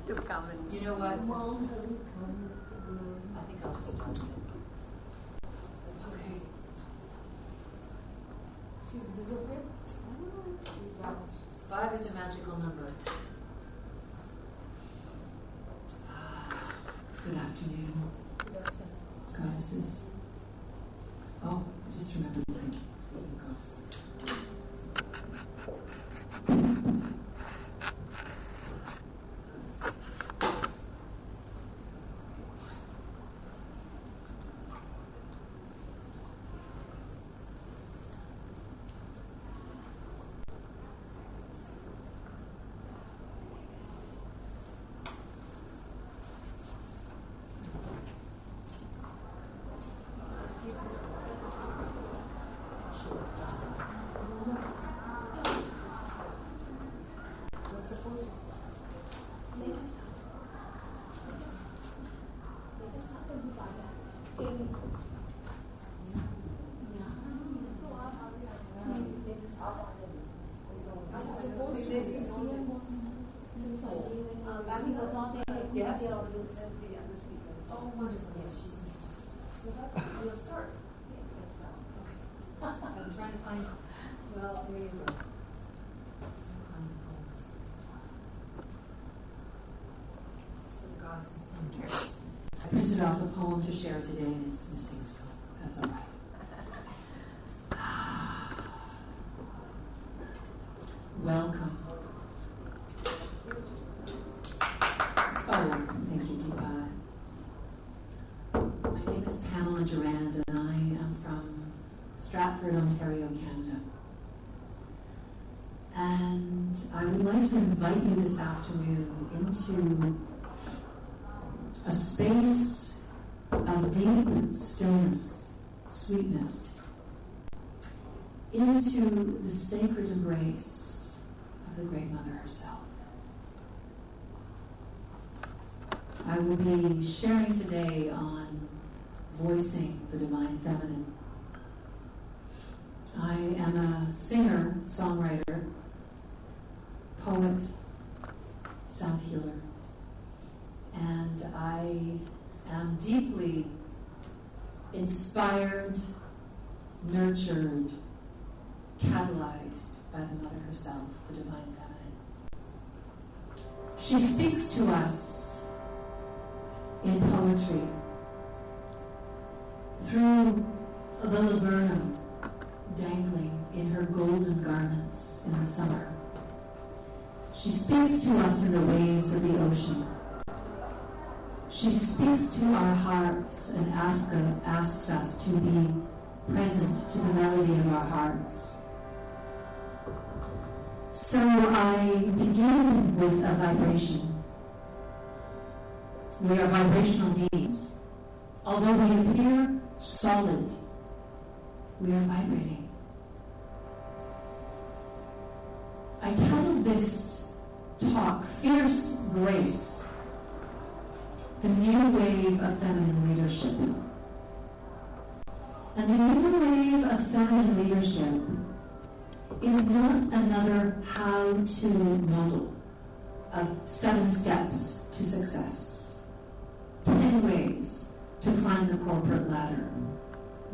to come and. you know what? Mom doesn't come with the girl. I think I'll just start again. Okay. She's disappeared. She's vanished. 5 is a magical number. Good afternoon, goddesses. Oh, I just remembered something. Speaking of goddesses. Pamela was not there. Yes. The other speaker. Oh, wonderful. Yes, she's introduced herself. So let's start. Yeah, let's start. Okay. I'm trying to find. Well, here you go. So the goddess is Pinterest. I printed off a poem to share today, and it's missing, so that's all right. Welcome. Oh, thank you, Deepa. My name is Pamela Gerrand, and I am from Stratford, Ontario, Canada. And I would like to invite you this afternoon into a space of deep stillness, sweetness, into the sacred embrace of the Great Mother herself. I will be sharing today on voicing the Divine Feminine. I am a singer, songwriter, poet, sound healer, and I am deeply inspired, nurtured, catalyzed by the Mother herself, the Divine Feminine. She speaks to us in poetry through the laburnum dangling in her golden garments in the summer. She speaks to us in the waves of the ocean. She speaks to our hearts and asks us to be present to the melody of our hearts. So I begin with a vibration. We are vibrational beings. Although we appear solid, we are vibrating. I titled this talk, Fierce Grace, the new wave of feminine leadership. And the new wave of feminine leadership is not another how-to model of 7 steps to success, 10 ways to climb the corporate ladder.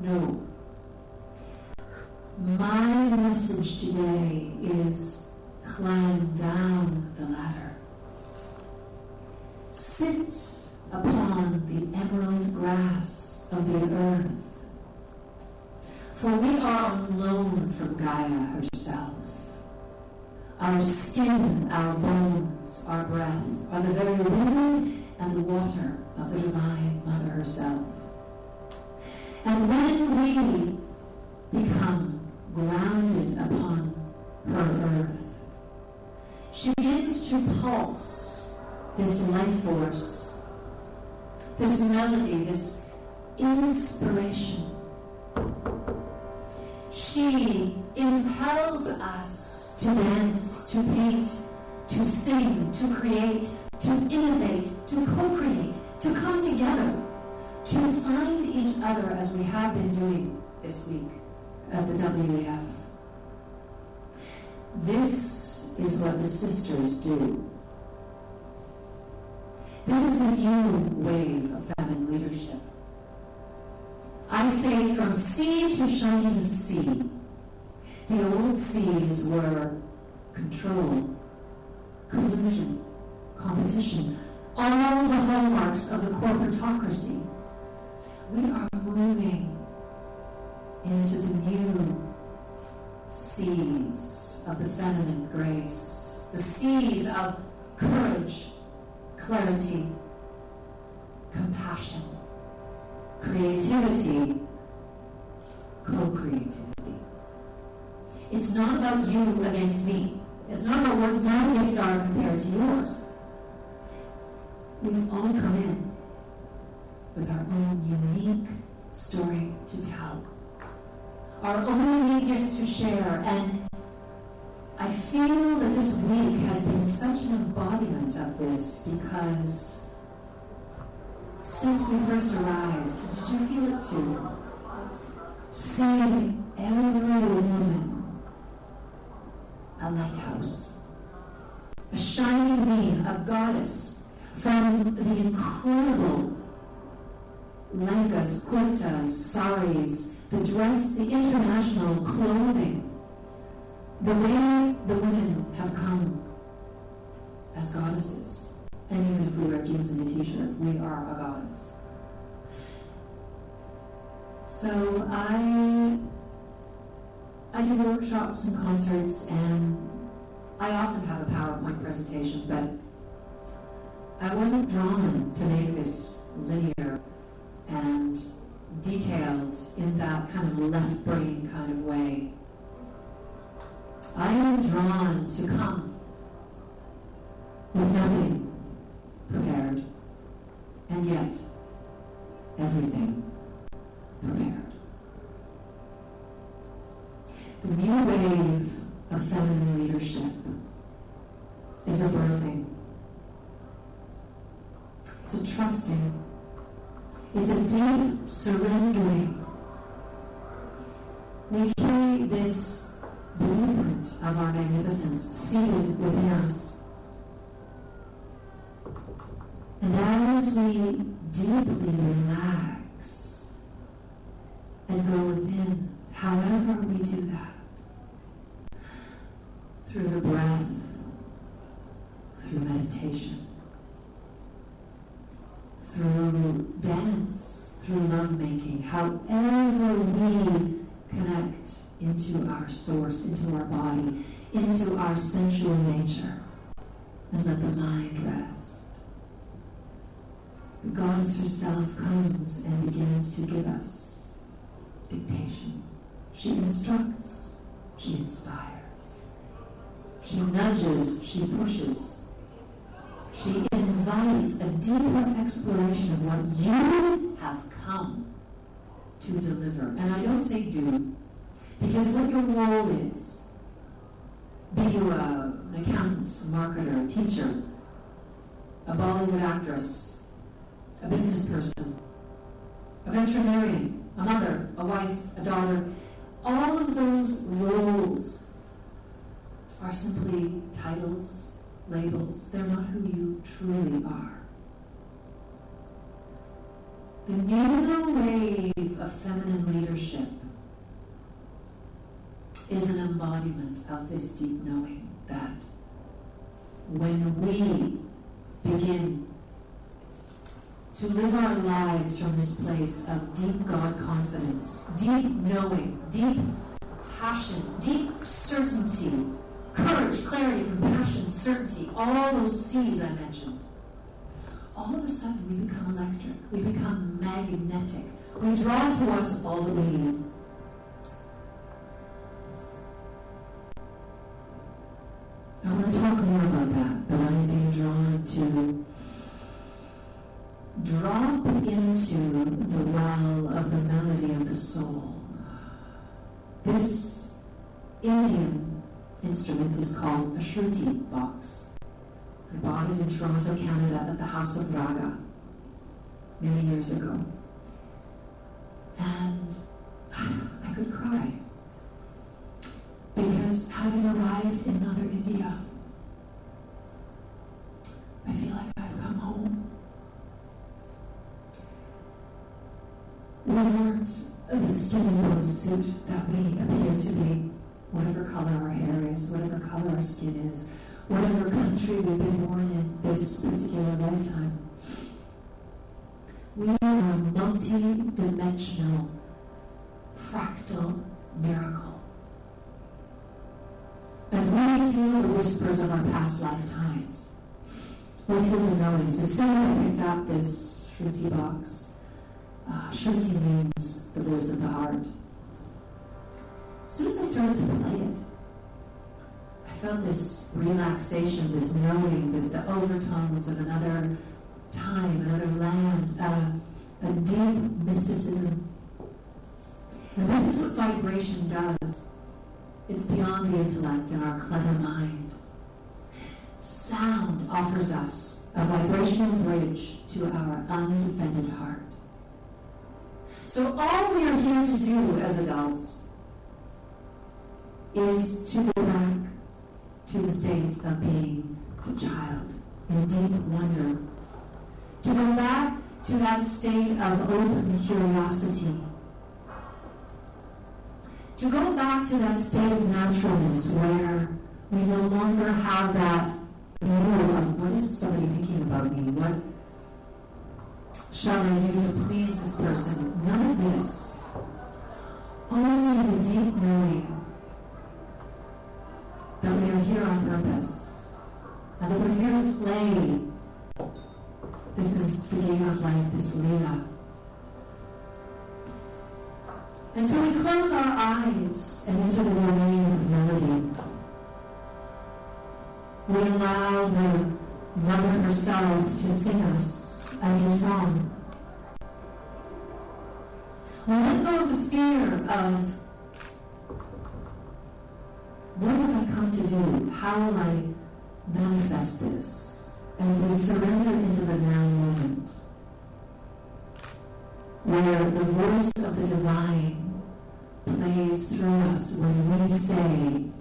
No. My message today is climb down the ladder. Sit upon the emerald grass of the earth. For we are on loan from Gaia herself. Our skin, our bones, our breath are the very wind and water of the Divine Mother herself. And when we become grounded upon her earth, she begins to pulse this life force, this melody, this inspiration. She impels us to dance, to paint, to sing, to create, to innovate, to co-create, to come together, to find each other as we have been doing this week at the WEF. This is what the sisters do. This is the new wave of feminine leadership. I say from sea to shining sea. The old seas were control, collusion, competition, all the hallmarks of the corporatocracy. We are moving into the new seas of the feminine grace, the seas of courage, clarity, compassion, creativity, co-creativity. It's not about you against me. It's not about what my gifts are compared to yours. We've all come in with our own unique story to tell, our own unique gifts to share, and I feel that this week has been such an embodiment of this because since we first arrived, did you feel it too? Seeing every woman a lighthouse. from the incredible lehengas, kurtas, saris, the dress, the international clothing, the way the women have come as goddesses. And even if we wear jeans and a t-shirt, we are a goddess. So I do workshops and concerts, and I often have a PowerPoint presentation, but I wasn't drawn to make this linear and detailed in that kind of left brain kind of way. I am drawn to come with nothing prepared, and yet everything prepared. The new wave of feminine leadership is a birthing. It's a trusting. It's a deep surrendering. We carry this blueprint of our magnificence seated within us. And as we deeply relax and go within, however we do that, through the breath, through meditation, through dance, through lovemaking, however we connect into our source, into our body, into our sensual nature, and let the mind rest. The goddess herself comes and begins to give us dictation. She instructs, she inspires, she nudges, she pushes. She invites a deeper exploration of what you have come to deliver. And I don't say do, because what your role is, be you an accountant, a marketer, a teacher, a Bollywood actress, a business person, a veterinarian, a mother, a wife, a daughter, all of those roles are simply titles, labels. They're not who you truly are. The new wave of feminine leadership is an embodiment of this deep knowing that when we begin to live our lives from this place of deep God confidence, deep knowing, deep passion, deep certainty, courage, clarity, compassion, certainty, all those C's I mentioned, all of a sudden we become electric, we become magnetic, we draw to us all that we need. I want to talk more about that, but I'm being drawn to drop into the well of the melody of the soul. This Indian instrument is called a shruti box. I bought it in Toronto, Canada at the House of Raga many years ago. And I could cry. Because having arrived in Mother India, I feel like I've come home. We weren't the skinny bone suit that we appear to be, whatever color our hair is, whatever color our skin is, whatever country we've been born in this particular lifetime. We are a multi-dimensional, fractal miracle. And we feel the whispers of our past lifetimes. We feel the knowings. As soon as I picked up this shruti box, shruti means the voice of the heart. As soon as I started to play it, I felt this relaxation, this knowing, the overtones of another time, another land, a deep mysticism. And this is what vibration does. It's beyond the intellect and our clever mind. Sound offers us a vibrational bridge to our undefended heart. So all we are here to do as adults is to go back to the state of being the child in deep wonder, To go back to that state of open curiosity. To go back to that state of naturalness where we no longer have that view of what is somebody thinking about me? What shall I do to please this person? None of this. Only the deep knowing that we are here on purpose and that we're here to play. This is the game of life, this Leela. And so we close our eyes and enter the domain of melody. We allow the mother herself to sing us a new song. We let go of the fear of what have I come to do? How will I manifest this? And we surrender into the now moment, where the voice of the divine plays through us when we say,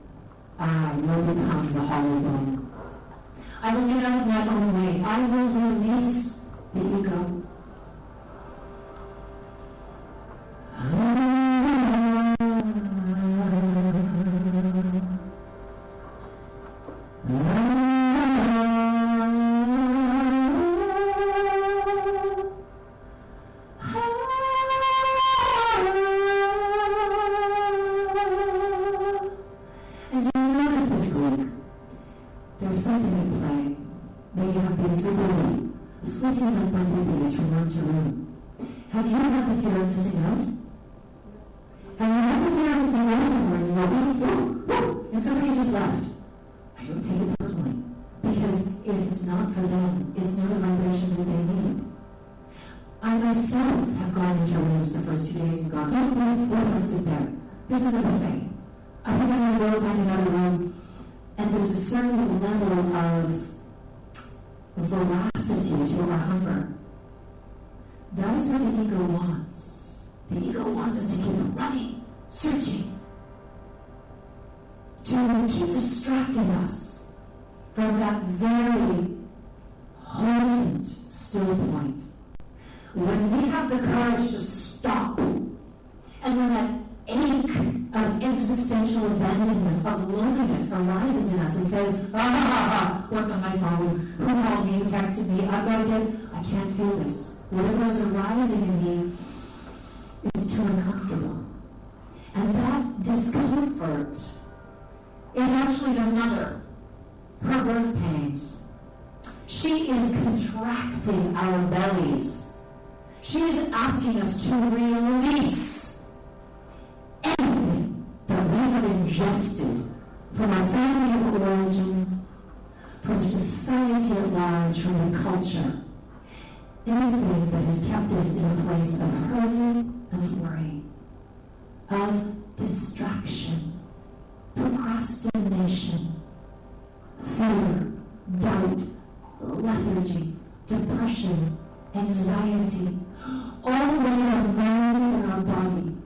I will become the hollow bone. I will get out of my own way. I will release the ego. Whatever is arising in me, it's too uncomfortable. And that discomfort is actually the mother, her birth pains. She is contracting our bellies. She is asking us to release anything that we have ingested from our family of origin, from society at large, from the culture. Anything that has kept us in a place of hurting and worry, of distraction, procrastination, fear, doubt, lethargy, depression, anxiety. All the ways our mind and our body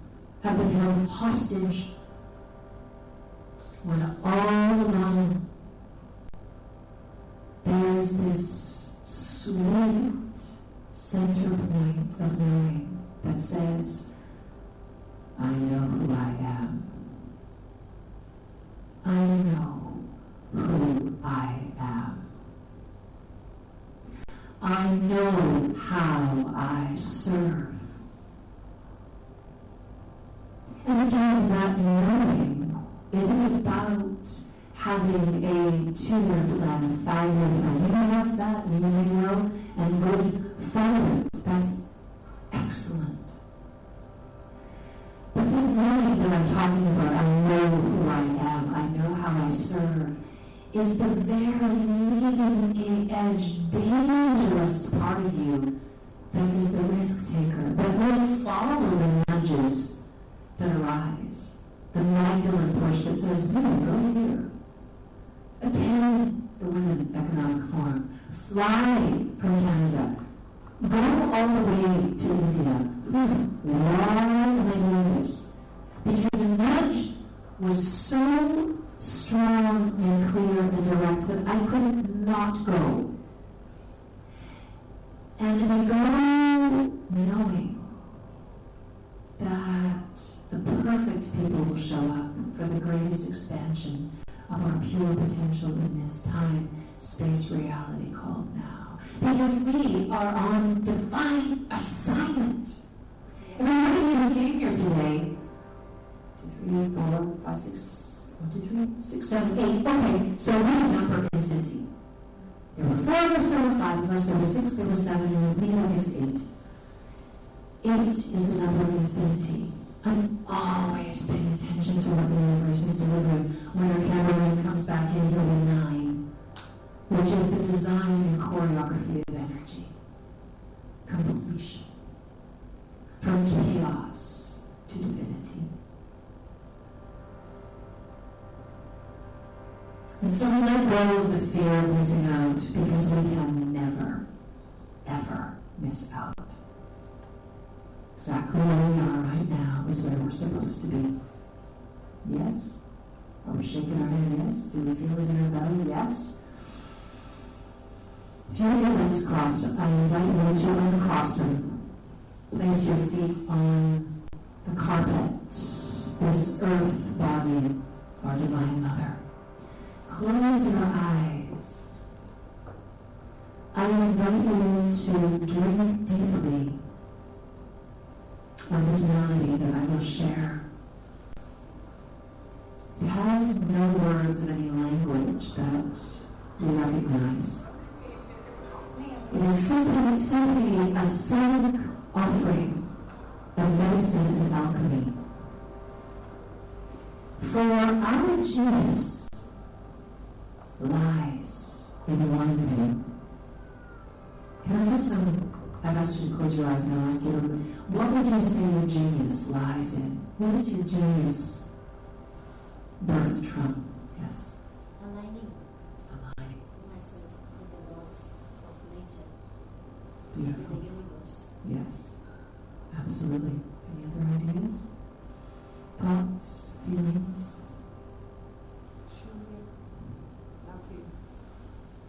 have been held hostage when all along there's this sweet center point of knowing that says, I know who I am. I know who I am. I know how I serve. And again, that knowing isn't about having a 2-year plan, a 5-year plan. You may have that, and you may know, and go forward. That's excellent. But this knowing that I'm talking about, I know who I am, I know how I serve, is the very leading edge, dangerous part of you that is the risk taker, that will follow the nudges that arise. The Magdalene push that says, no, go here. Attend the Women Economic Forum. Fly from Canada. Go all the way to India. Why am I doing this? Because the nudge was so strong and clear and direct that I could not go. And we go knowing that the perfect people will show up for the greatest expansion of our pure potential in this time, space, reality called now. Because we are on divine assignment. And when we came here today, 2, 3, 4, 5, 6, 1, 2, 3, 6, 7, 8. Okay, so we number infinity. There were 4 of us, there were 5 of us, there were 6, there were 7, and with me that makes 8. 8 is the number of infinity. I'm always paying attention to what the universe is delivering. When our cameraman comes back in, he'll be 9, which is the design and choreography of energy. Completion. From chaos to divinity. And so we let go of the fear of missing out because we can never, ever miss out. Exactly where we are right now is where we're supposed to be. Yes? Are we shaking our head? Yes? Do we feel it in our belly? Yes? If you have your legs crossed, I invite you to uncross them. Place your feet on the carpet, this earth body, our Divine Mother. Close your eyes. I invite you to drink deeply of this melody that I will share. It has no words of any language that we recognize. It is simply a sonic offering of medicine and alchemy. For our genius lies in one thing. Can I have some? I've asked you to close your eyes and I'll ask you, what would you say your genius lies in? What is your genius birthed from? Yes? Aligning Aligning. myself with the laws of nature, Beautiful. with the universe. Yes. Absolutely. Any other ideas? Thoughts? Feelings? Nothing.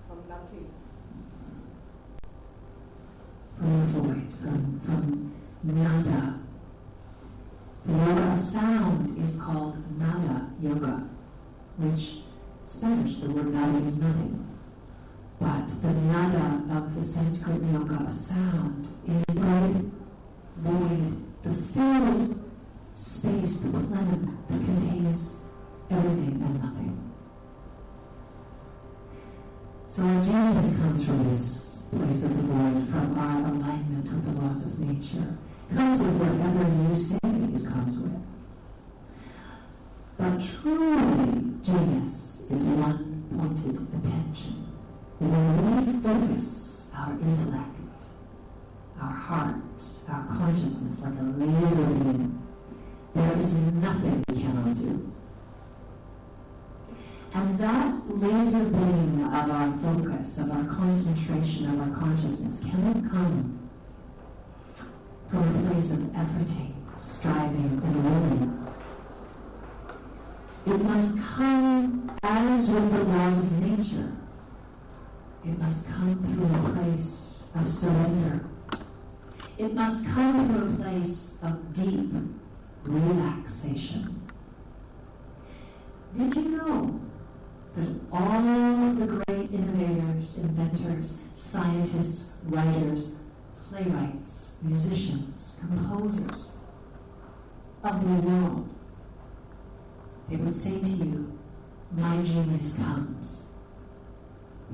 From nothing. From the void, from nada. The yoga sound is called nada yoga, which Spanish, the word nada means nothing. But the nada of the Sanskrit yoga sound is void, the filled space, the plenum that contains everything and nothing. So our genius comes from this place of the void, from our alignment with the laws of nature. It comes with whatever you say it comes with. But truly, genius is one-pointed attention. When we focus our intellect, our heart, our consciousness like a laser beam, there is nothing we cannot do. And that laser beam of our focus, of our concentration, of our consciousness cannot come from a place of efforting, striving, and willing. It must come as with the laws of nature. It must come through a place of surrender. It must come through a place of deep relaxation. Did you know that all of the great innovators, inventors, scientists, writers, playwrights, musicians, composers of the world, they would say to you, my genius comes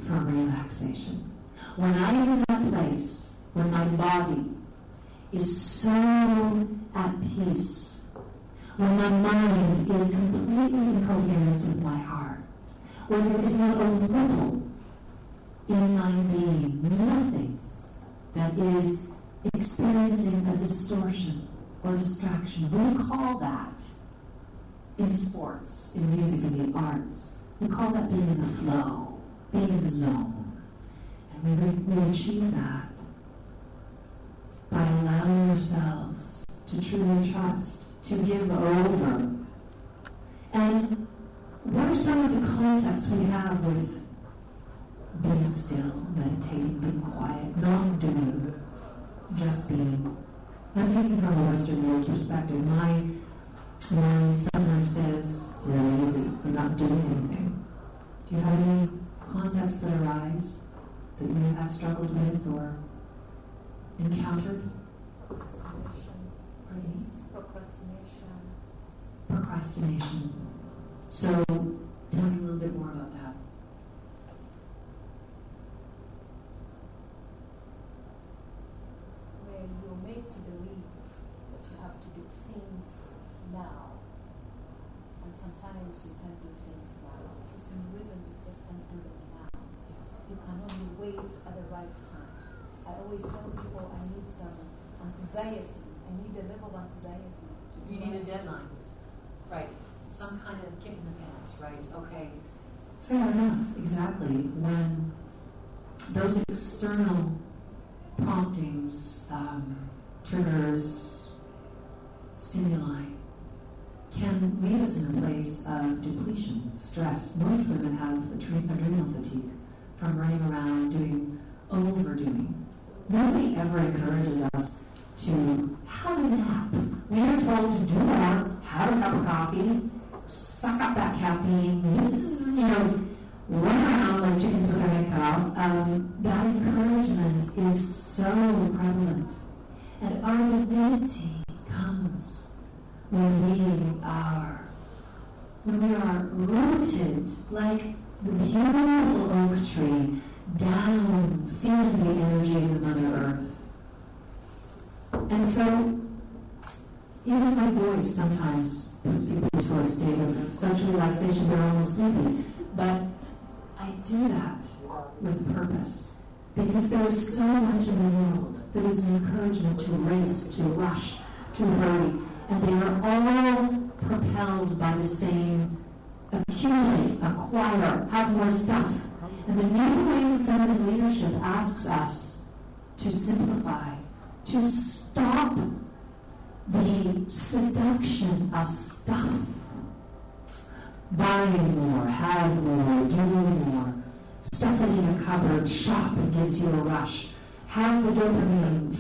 from relaxation. When I am in that place, when my body is so at peace, when my mind is completely in coherence with my heart, when there is not a ripple in my being, nothing that is experiencing a distortion or distraction. We call that, in sports, in music, in the arts, we call that being in the flow, being in the zone. And we achieve that by allowing ourselves to truly trust, to give over. And what are some of the concepts we have with being still, meditating, being quiet, not doing, just being. I'm thinking from a Western world perspective. My mind sometimes says, you're lazy, you're not doing anything. Do you have any concepts that arise that you have struggled with or encountered? Procrastination. So, tell me a little bit more about that. Where you're made to believe that you have to do things now, and sometimes you can't do things now. For some reason, you just can't do them now. Yes. You can only wait at the right time. I always tell people I need some anxiety. I need a level of anxiety. You need a deadline. Right. Some kind of kick in the pants, right? Okay. Fair enough, exactly. When those external promptings, triggers, stimuli, can lead us in a place of depletion, stress. Most women have adrenal fatigue from running around overdoing. Nobody ever encourages us to have a nap. We are told to do more, have a cup of coffee, suck up that caffeine, run around like chickens with their head cut off. That encouragement is so prevalent. And our divinity comes when we are rooted like the beautiful oak tree, down, feeling the energy of the Mother Earth. And so, even my voice sometimes puts people into a state of such relaxation they're almost sleepy. But I do that with purpose. Because there is so much in the world that is an encouragement to race, to rush, to hurry. And they are all propelled by the same accumulate, acquire, have more stuff. And the new way of feminine leadership asks us to simplify, to stop the seduction of stuff. Buy more, have more, do more. Stuff it in your cupboard, shop, it gives you a rush. Have the dopamine, the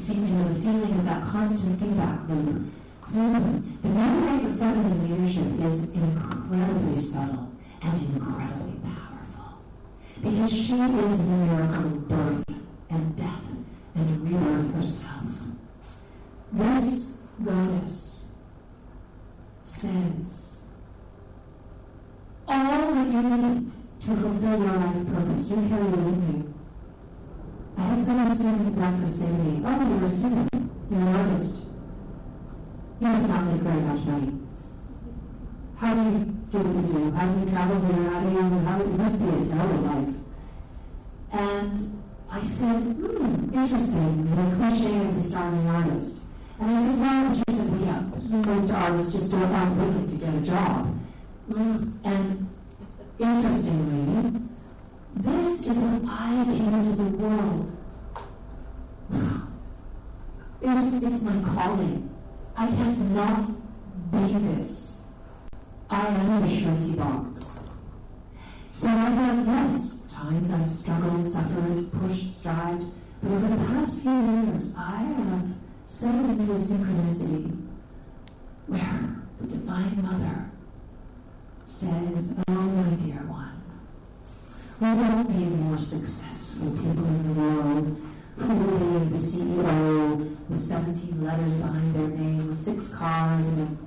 feeling of that constant feedback loop. The new way of feminine leadership is incredibly subtle and incredibly powerful. Because she is the miracle of birth and death and rebirth herself. This goddess says, all that you need to fulfill your life purpose, you carry within you. I had someone sitting at breakfast say to me, oh, you're a singer, you're an artist. You must not make very much money. How do you do what you do? How do you travel here? It must be a terrible life. And I said, interesting, the cliche of the starving artist. And I said, well, she said, most artists just aren't willing to get a job. And interestingly, this is when I came into the world. It's my calling. I can't not be this. I am a surety box. So I have, yes, times I've struggled, suffered, pushed, strived, but over the past few years, I have settled into a synchronicity where the Divine Mother says, oh, my dear one, we don't need more successful people in the world who will be the CEO with 17 letters behind their name, with 6 cars, and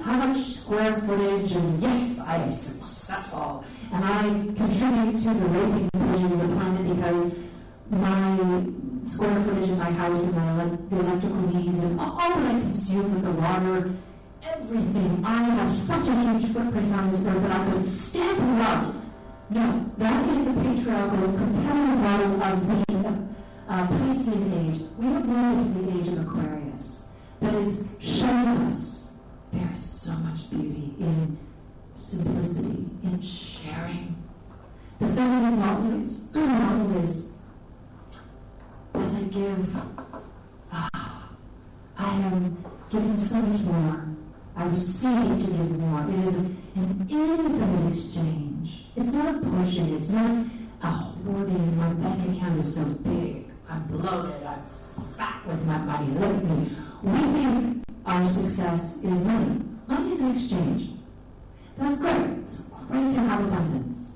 how much square footage, and yes, I am successful, and I contribute to the raping of the planet because my square footage in my house and the electrical needs and all that I consume with the water, everything. I have such a huge footprint on this earth that I could stamp it out. No, that is the patriarchal, competitive model of the Piscean age. We have moved to the age of Aquarius that is showing us there is so much beauty in simplicity, in sharing. The feminine model is as I give, I am giving so much more. I receive to give more. It is an infinite exchange. It's not pushing. It's not a 40 and my bank account is so big, I'm bloated, I'm fat with my money, look at me. We think our success is money. Money is an exchange. That's great. It's great to have abundance.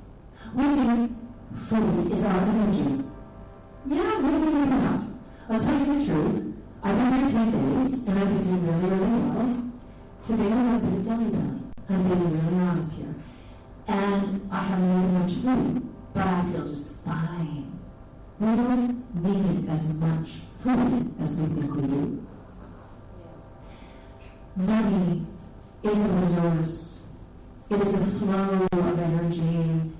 We think food is our energy. Yeah, maybe not. I'll tell you the truth. I've been here 10 days, and I've been doing really, really well. Today I have a bit of belly belly. I'm being really honest here. And I haven't eaten much food, but I feel just fine. We don't need as much food as we think we do. Money is a resource. It is a flow of energy.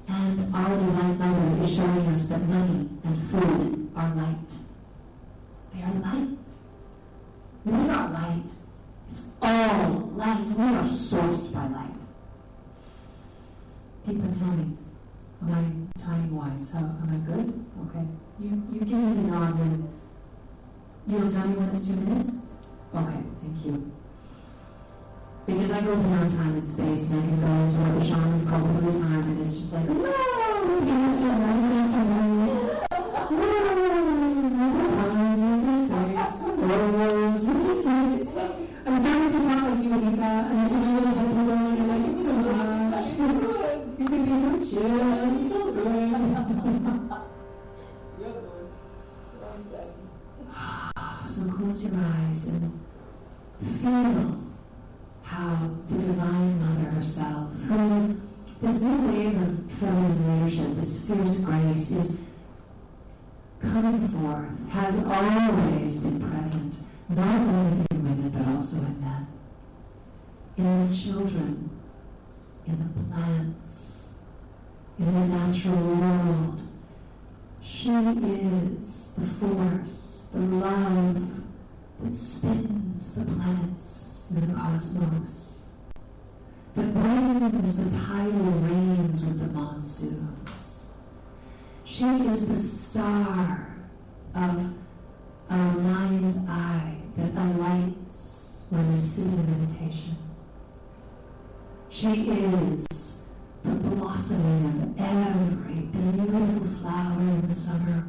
And our Divine Mother is showing us that money and food are light. They are light. We are light. It's all light. We are sourced by light. Deepa, tell me, am I timing-wise? Am I good? Okay. You give me the nod and you'll tell me when it's 2 minutes? Okay, thank you. Because I go beyond time and space, and I can go into what the shamans call blue time, and it's just like, whoa, you I'm starting to talk like you, Anita, and you really have to learn, and I like it so much. You can be so chill, it's so good. You're good. Long time. So close your eyes and feel how the Divine Mother herself, who this new wave of feminine leadership, this fierce grace, is coming forth, has always been present, not only in women, but also in men, in the children, in the plants, in the natural world. She is the force, the love that spins the planets in the cosmos, that brings the tidal rains with the monsoons. She is the star of our mind's eye that alights when we sit in meditation. She is the blossoming of every beautiful flower in the summer,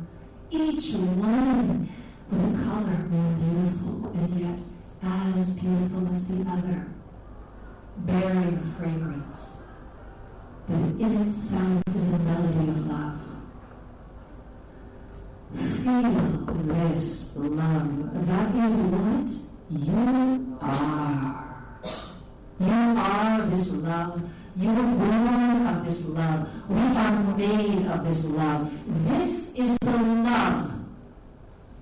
each one with a color more beautiful and yet as beautiful as the other, bearing a fragrance that in itself is a melody of love. Feel this love. That is what you are. You are this love. You were born of this love. We are made of this love. This is the love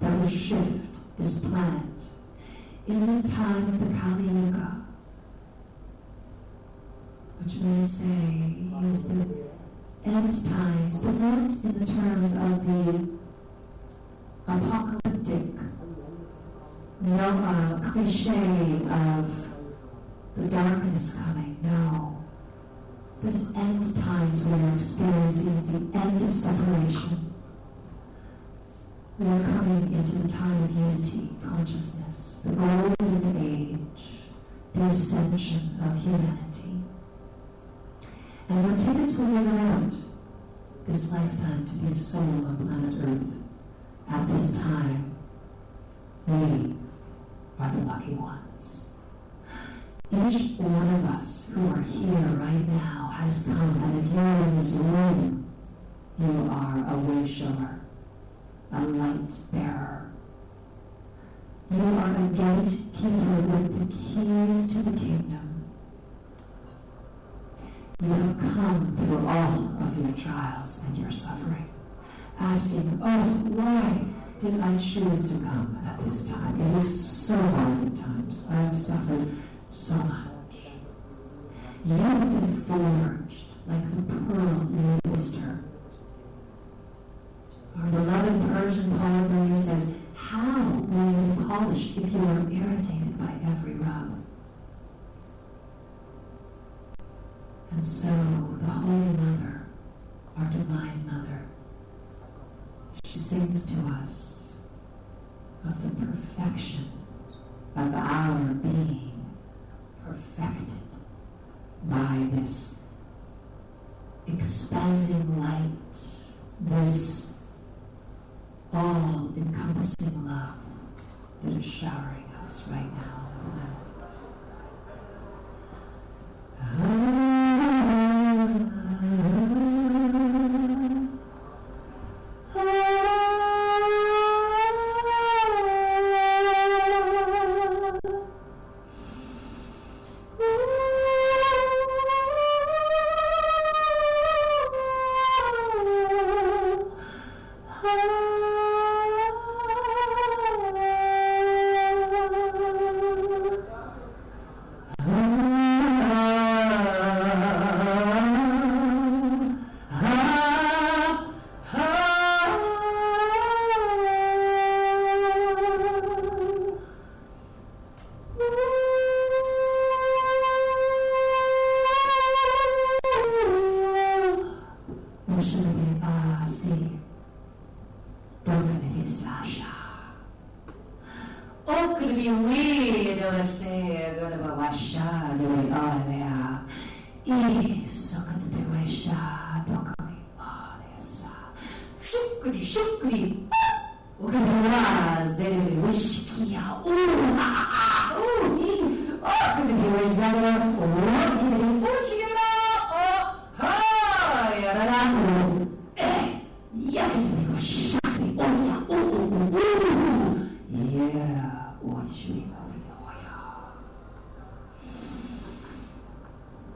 that will shift this planet in this time of the Kali Yuga, which we say is the end times, but not in the terms of the apocalyptic, cliche of the darkness coming. No. This end times we are experiencing is the end of separation. We are coming into the time of unity, consciousness, the golden age, the ascension of humanity. And when tickets were given out this lifetime to be a soul on planet Earth, at this time, we are the lucky ones. Each one of us who are here right now has come, and if you're in this room, you are a way shower, a light bearer. You are a gatekeeper with the keys to the kingdom. You have come through all of your trials and your suffering, asking, oh, why did I choose to come at this time? It is so hard at times. I have suffered so much. You have been forged like the pearl in the oyster. Our beloved Persian poet says, how will you be polished if you are irritated by every rub? And so the Holy Mother, our Divine Mother, she sings to us of the perfection of our being, perfected by this expanding light this all-encompassing love that is showering us right now.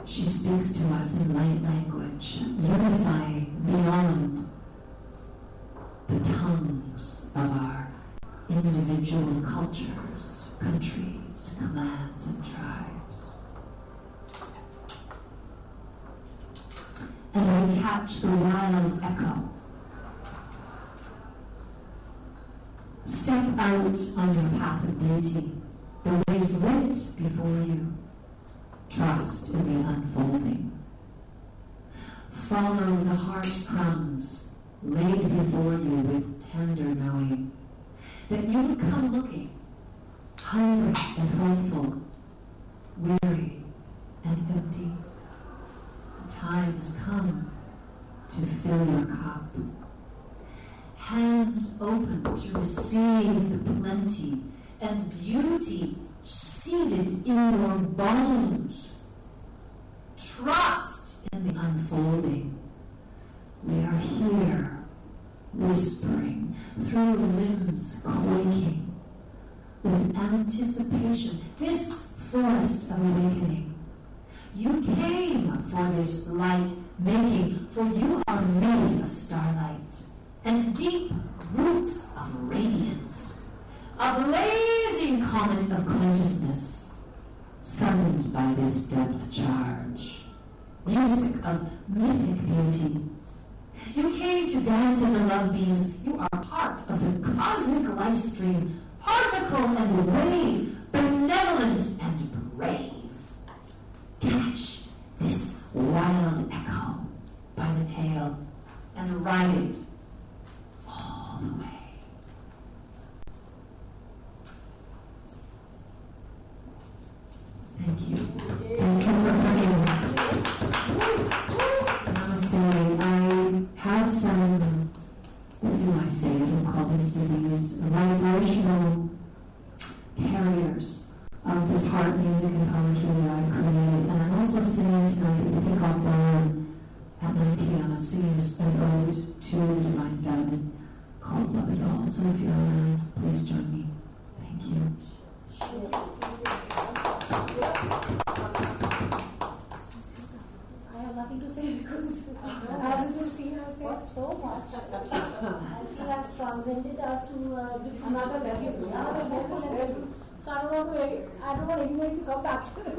She speaks to us in light language, unifying beyond the tongues of our individual cultures, countries, clans, and tribes. And we catch the wild echo. Step out on your path of beauty. The way is lit before you. Trust in the unfolding. Follow the heart crumbs laid before you with tender knowing that you will come looking, hungry and hopeful, weary and empty. The time has come to fill your cup. Hands open to receive the plenty and beauty seated in your bones. Trust in the unfolding. We are here, whispering through limbs quaking with anticipation, this forest of awakening. You came for this light making, for you are made of starlight and deep roots of radiance, a blazing comet of consciousness, summoned by this depth charge, music of mythic beauty. You came to dance in the love beams. You are part of the cosmic life stream, particle and wave, benevolent and brave. Catch this wild echo by the tail and ride it all the way. Thank you. Thank you for coming. Namaste. I have some, what do I say? I don't call them cities, vibrational carriers of this heart music and poetry that I created. And I'm also singing tonight at the Peacock Bar at 9 p.m. I'm singing an ode to the Divine Feminine called Love Is All. So if you're around, please join me. Thank you. I have nothing to say because as it is, she has said so much. And she has transcended us to another level. So I don't want anybody to come back to it.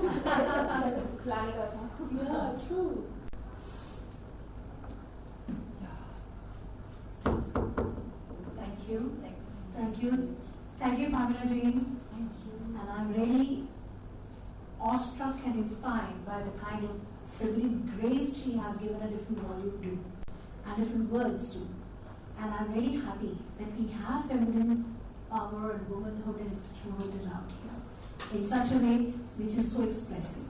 Planet Earth. Yeah, true. Thank you. Thank you. Thank you, Pamela Ji. Thank you. And I'm really awestruck and inspired by the kind of feminine grace she has given a different volume to and different words to. And I'm really happy that we have feminine power and womanhood instituted out here in such a way which is so expressive.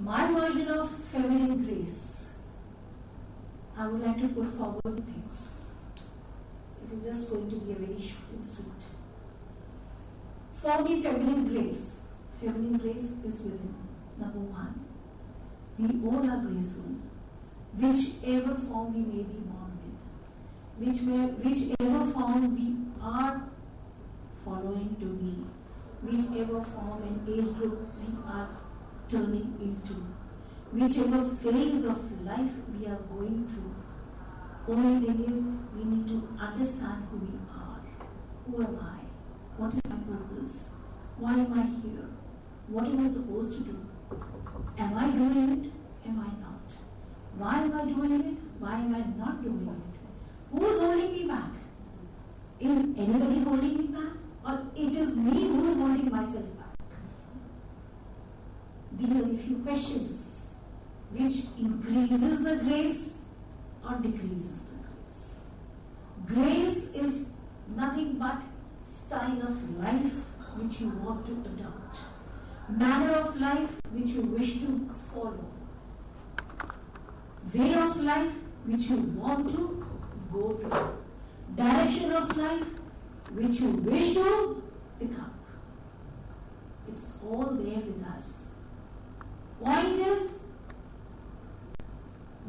My version of feminine grace I would like to put forward things. It is just going to be a very short and sweet. For me, feminine grace is within. Number one, we all are graceful, whichever form we may be born with, whichever form we are following to be, whichever form and age group we are turning into, whichever phase of life we are going through. Only thing is, we need to understand who we are. Who am I? What is my purpose? Why am I here? What am I supposed to do? Am I doing it? Am I not? Why am I doing it? Why am I not doing it? Who is holding me back? Is anybody holding me back? Or it is me who is holding myself back? These are the few questions which increases the grace or decreases the grace. Grace is nothing but style of life which you want to adopt, manner of life which you wish to follow, way of life which you want to go to, direction of life which you wish to pick up. It's all there with us. Point is,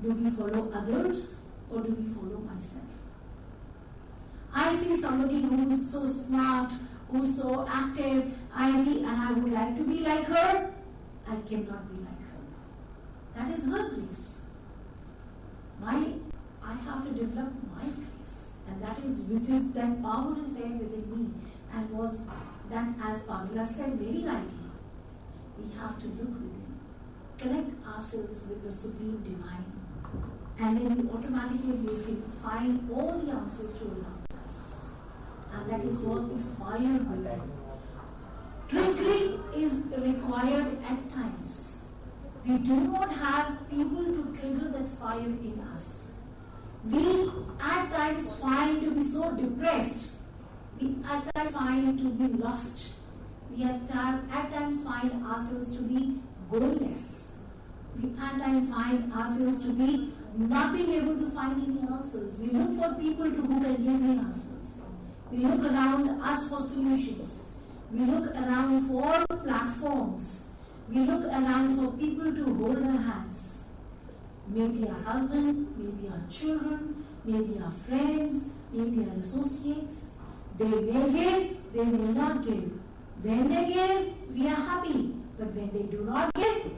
do we follow others or do we follow myself? I see somebody who's so smart, who's so active, and I would like to be like her. I cannot be like her. That is her grace. I have to develop my grace, and that power is there within me, and was that, as Pamela said very rightly, we have to look within, connect ourselves with the Supreme Divine, and then we automatically will find all the answers to around us. And that is what the fire will do. Triggering is required at times. We do not have people to trigger that fire in us. We at times find to be so depressed. We at times find to be lost. We at times find ourselves to be goalless. We at times find ourselves to be not being able to find any answers. We look for people who can give me answers. We look around us for solutions. We look around for platforms. We look around for people to hold our hands. Maybe our husband, maybe our children, maybe our friends, maybe our associates. They may give, they may not give. When they give, we are happy. But when they do not give,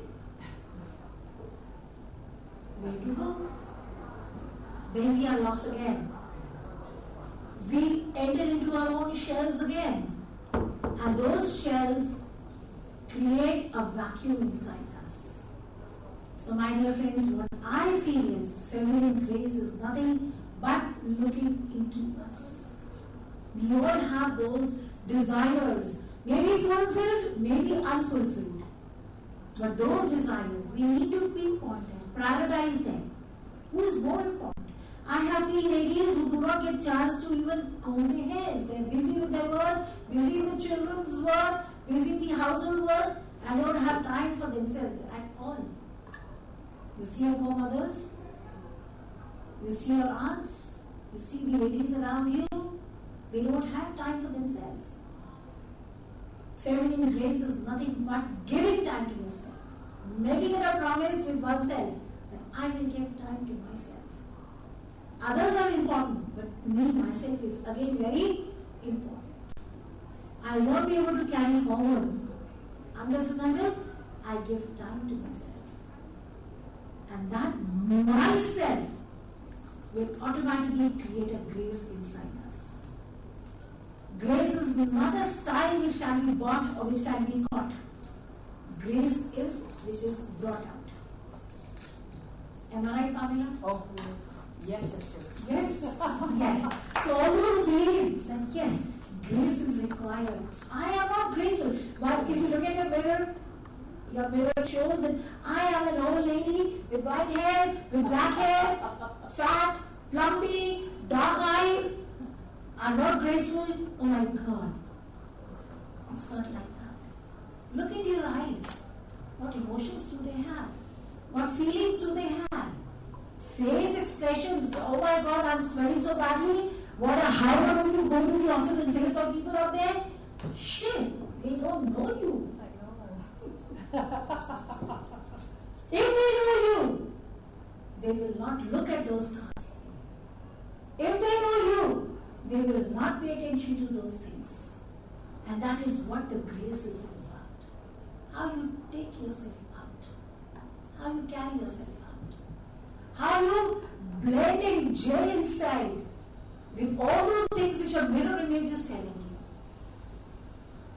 where to go? Then we are lost again. We enter into our own shells again. And those shells create a vacuum inside us. So my dear friends, what I feel is feminine grace is nothing but looking into us. We all have those desires, maybe fulfilled, maybe unfulfilled. But those desires, we need to pinpoint them, prioritize them. Who is more important? I have seen ladies who do not get chance to even comb their hairs. They are busy with their work, busy with the children's work, busy with the household work, and don't have time for themselves at all. You see your poor mothers, you see your aunts, you see the ladies around you, they don't have time for themselves. Feminine grace is nothing but giving time to yourself, making it a promise with oneself that I will give time to myself. Others are important, but me, myself is again very important. I won't be able to carry forward unless and until I give time to myself. And that myself will automatically create a grace inside us. Grace is not a style which can be bought or which can be caught. Grace is which is brought out. Am I right, Pamela? Oh, yes, sister. Yes, yes. So all those believe that yes, grace is required. I am not graceful. But if you look at your mirror shows that I am an old lady with white hair, with black hair, fat, plumpy, dark eyes. I'm not graceful. Oh my God. It's not like that. Look into your eyes. What emotions do they have? What feelings do they have? face expressions. Oh my God, I'm smelling so badly. How am I going to go to the office and face the people out there? Shit, they don't know you. If they know you, they will not look at those cards. If they know you, they will not pay attention to those things. And that is what the grace is all about. How you take yourself out. How you carry yourself out. How you blend and gel inside with all those things which are mirror images telling you.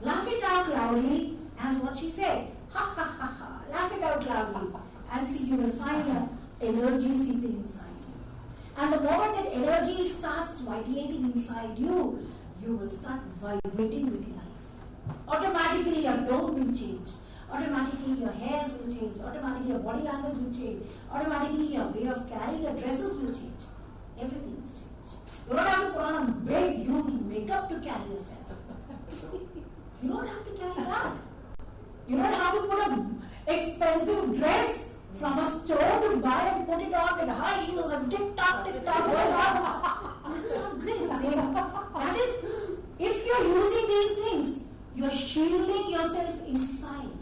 Laugh it out loudly, as what she said. Ha ha ha ha. Laugh it out loudly. And see, you will find that energy seeping inside you. And the moment that energy starts vibrating inside you, you will start vibrating with life. Automatically your tone will change. Automatically your hairs will change. Automatically your body language will change. Automatically your way of carrying your dresses will change. Everything will change. You don't have to put on a big, huge makeup to carry yourself. You don't have to carry that. You don't have to put an expensive dress from a store to buy and put it on with high heels and tick-tock, tick-tock. That is not grace. That is, if you are using these things, you are shielding yourself inside,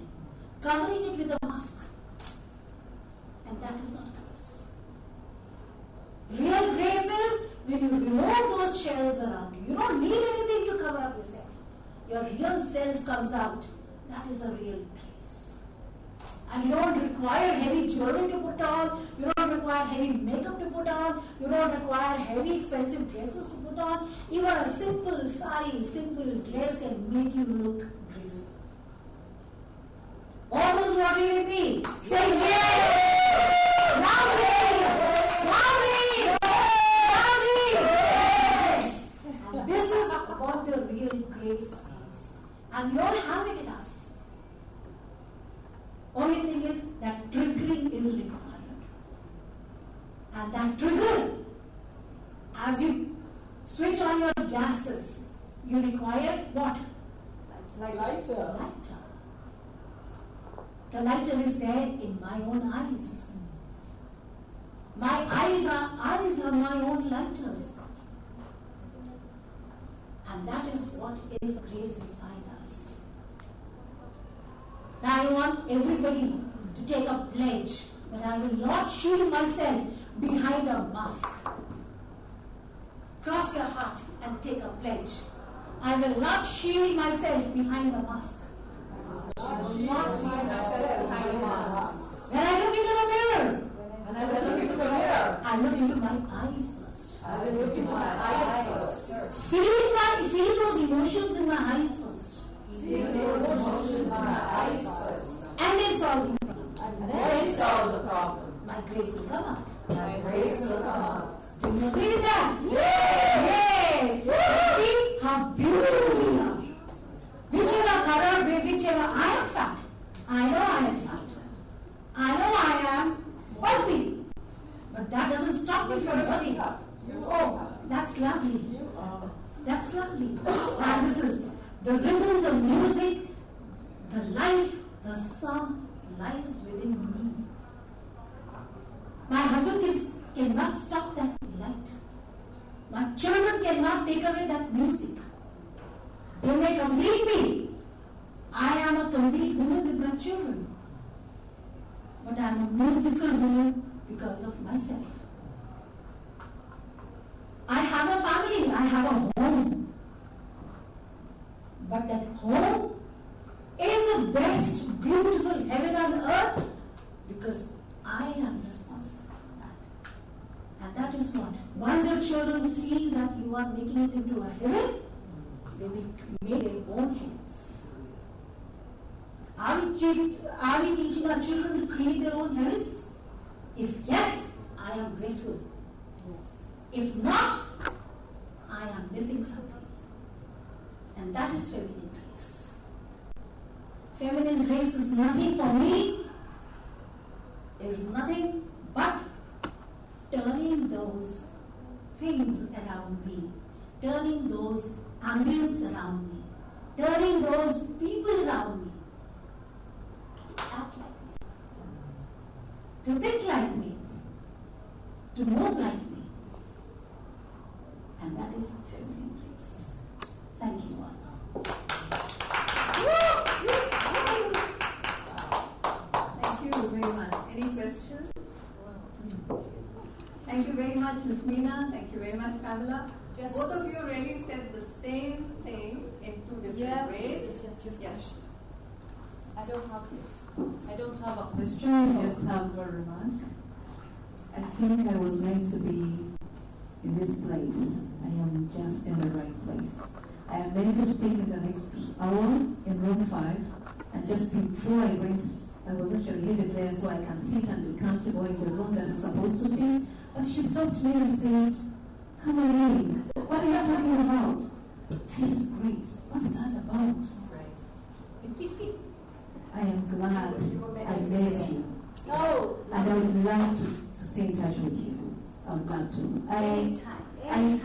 covering it with a mask. And that is not grace. Real grace is when you remove those shells around you. You don't need anything to cover up yourself. Your real self comes out. That is a real grace. And you don't require heavy jewelry to put on. You don't require heavy makeup to put on. You don't require heavy expensive dresses to put on. Even a simple sari, simple dress can make you look graceful. All those wanting with me, say yes! Loudly! Loudly! Loudly! Yes! And this is what the real grace is. And we all have it in us. Only thing is that triggering is required. And that trigger, as you switch on your gases, you require what? Lighter. The lighter is there in my own eyes. My eyes are my own lighters. And that is what is grace inside us. Now I want everybody to take a pledge that I will not shield myself behind a mask. Cross your heart and take a pledge. I will not shield myself behind a mask. When I look into the mirror, I look into my eyes first. Feel those emotions in my eyes first. And then solve the problem. My grace will come out. Do you agree with that? Yes. See how beautiful we are. Whichever color, whichever I am fat. I know I am fat. I know I am bulky. But that doesn't stop me from working. Oh, that's lovely. That's lovely. And this is the rhythm, the music, the life, the song lies within me. My husband cannot stop that light. My children cannot take away that music. They may complete me. I am a complete woman with my children. But I am a musical woman because of myself. I have a family. I have a home. But that home is the best, beautiful heaven on earth because I am responsible for that. And that is what, once your children see that you are making it into a heaven, they will make their own heavens. Are we teaching our children to create their own heavens? If yes, I am graceful. Yes. If not, I am missing something. And that is feminine grace. Feminine grace is nothing for me, is nothing but turning those things around me, turning those ambience around me, turning those people around me to act like me, to think like me, to move like me. And that is 15 grace. Thank you all. Thank you very much. Any questions? Thank you very much, Ms. Meena. Thank you very much, Pamela. Yes. Both of you really said the same thing in two different ways. Yes. I don't have a question, I just have a remark. I think I was meant to be in this place. I am just in the right place. I am meant to speak in the next hour in room 5, and just before I went, I was actually headed there so I can sit and be comfortable in the room that I'm supposed to speak. But she stopped me and said, "Come away. What are you talking about?" Fierce grace. What's that about? Right. I am glad I met you. No. And I would love to stay in touch with you. I would love to. I think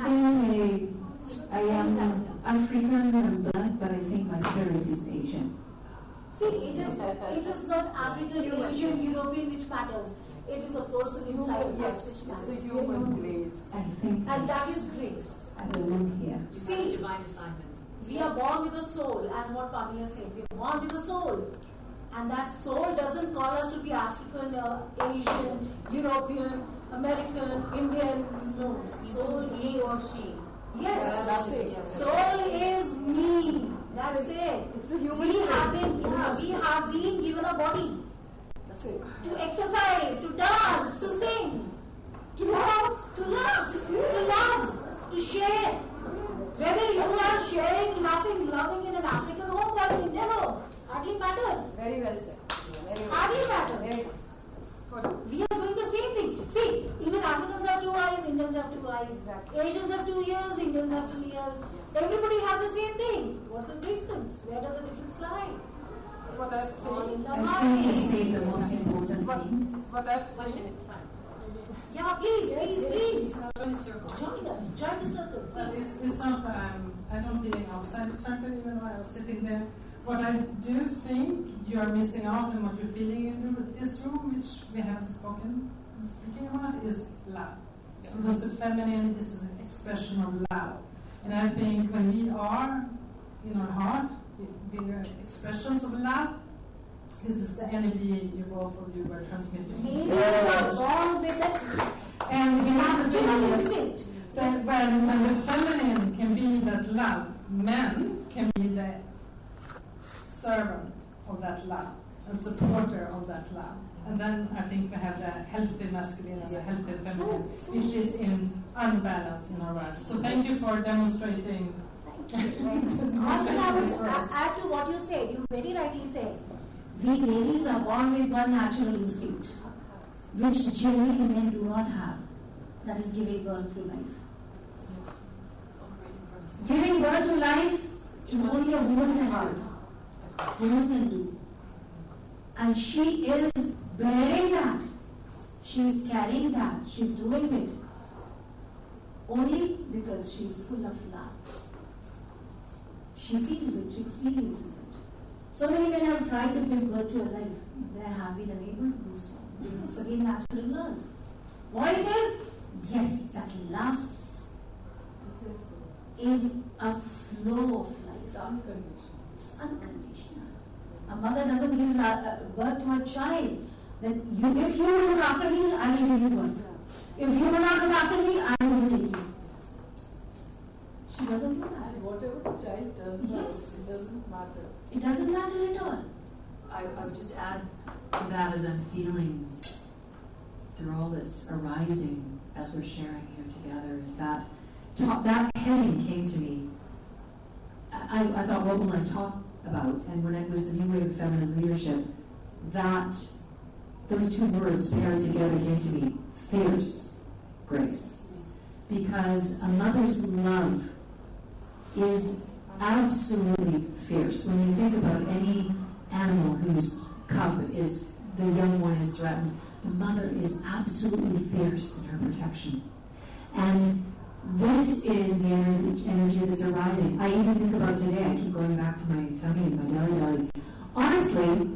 I am African and black, but I think my spirit is Asian. See, it is not African, Asian, European which matters. It is a person inside us which matters. It's a human grace. I think. And that is grace. I belong here. You see a divine assignment. We are born with a soul, as what Pamela said. We are born with a soul. And that soul doesn't call us to be African, Asian, European, American, Indian. No. Soul He or she. Yes. That's it. Soul is me. That's it. It's a human We have been given a body. That's it. To exercise, to dance, to sing, to love, to share. Whether you are sharing, laughing, loving in an African home or an Indian home, hardly matters. Very well said. Hardly matters. We are doing the same thing. See, even Africans have 2 eyes, Indians have 2 eyes. Exactly. Asians have 2 ears, Indians have 2 ears. Everybody has the same thing. What's the difference? Where does the difference lie? But I All in think, the I think you mind. say the most important things. but I 1 minute. Yeah, please. Join the circle. Join us. Join the circle. Well, it's not, I don't feel outside the circle even though I was sitting there. What I do think you are missing out on what you're feeling in this room, which we haven't speaking about, is love. Because the feminine is an expression of love. And I think when we are in our heart, we are expressions of love. This is the energy you both of you were transmitting. Ladies are born with that And here's the natural thing, instinct. that when the feminine can be that love, men can be the servant of that love and supporter of that love. And then I think we have the healthy masculine and the healthy feminine, which is in unbalance in our world. So thank you for demonstrating. Also, I would add to what you said. You very rightly said. We ladies are born with one natural instinct, which generally men do not have. That is giving birth to life. Giving birth to life is only a woman can do. Woman can do. And she is bearing that. She is carrying that. She is doing it. Only because she is full of love. She feels it. She experiences it. So many men have tried to give birth to a life. They have been unable to do so. It's again natural laws. What it is? Yes, that love is a flow of life. it's unconditional. It's unconditional. A mother doesn't give birth to a child. Then if you look after me, I will give you birth. If you will not look after me, I will take you. She doesn't do that. And whatever the child turns out, Yes. it doesn't matter. It doesn't matter at all. I would just add to that as I'm feeling through all that's arising as we're sharing here together is that that heading came to me. I thought, what will I talk about? And when it was the new wave of feminine leadership, those two words paired together came to me, fierce grace. Because a mother's love is absolutely fierce. When you think about any animal whose cub is, the young one is threatened, the mother is absolutely fierce in her protection. And this is the energy that's arising. I even think about today, I keep going back to my tummy and my belly. Honestly,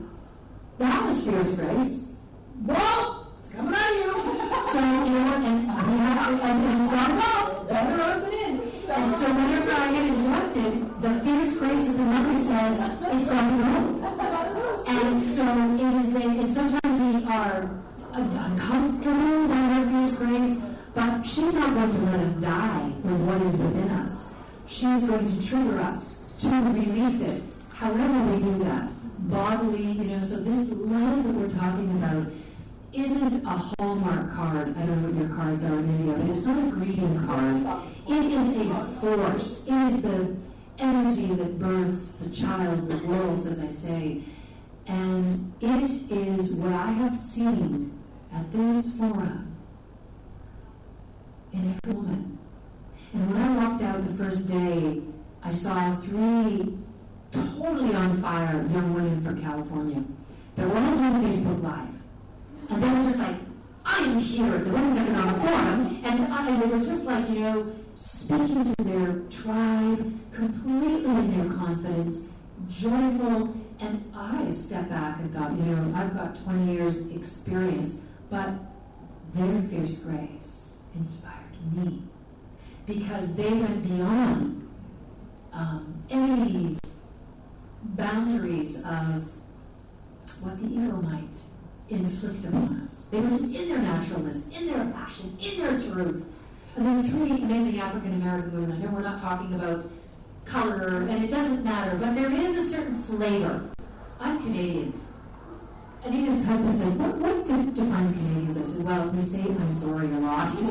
that was fierce grace. Whoa! It's coming at you! So, and But she's not going to let us die with what is within us. She's going to trigger us to release it, however we do that. Bodily, so this love that we're talking about isn't a Hallmark card. I don't know what your cards are in India, but it's not a greeting card. It is a force. It is the energy that births the child, the worlds, as I say. And it is what I have seen at this forum in every woman. And when I walked out the first day, I saw 3 totally on fire young women from California. They were all doing Facebook Live. And they were just like, I am here at the Women's Economic Forum. And they were just like, speaking to their tribe, completely in their confidence, joyful. And I stepped back and thought, I've got 20 years experience, but their fierce grace inspired me. Because they went beyond any boundaries of what the ego might inflict upon us. They were just in their naturalness, in their passion, in their truth. And then 3 amazing African American women. I know we're not talking about color, and it doesn't matter, but there is a certain flavor. I'm Canadian. Anita's husband said, what defines Canadians? I said, well, we say I'm sorry a lot. so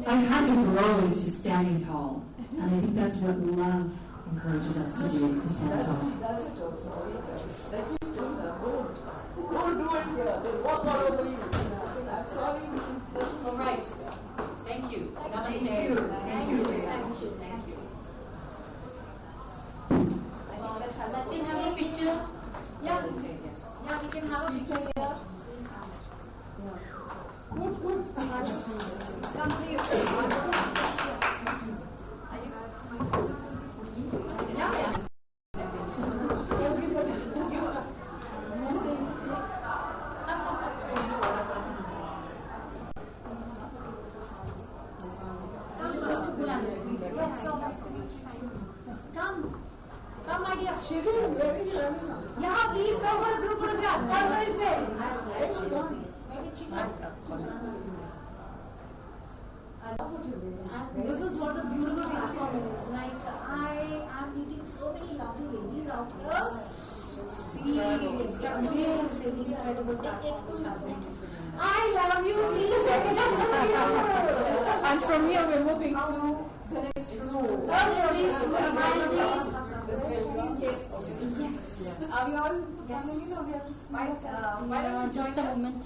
I had to grow into standing tall. And I think that's what love encourages us to do, to stand tall. She does it also. They keep doing that. Don't do it here. They walk all over you. I'm sorry means this. All right. Thank you. Namaste. Thank you. Let me have a picture. Yeah. Okay, yes. Yeah, we can have a picture here. Good. Come here. Come, my dear. She didn't very well. Yeah, please come for a group photograph. Call her his way. Where's she gone? And this is what the beautiful platform is. Like, I am meeting so many lovely ladies out here. See, it's amazing, incredible platform which happens. I love you, please. And from here we're moving to the next room. Yes. Are we all coming in or we have to speak? Why don't you Just a moment.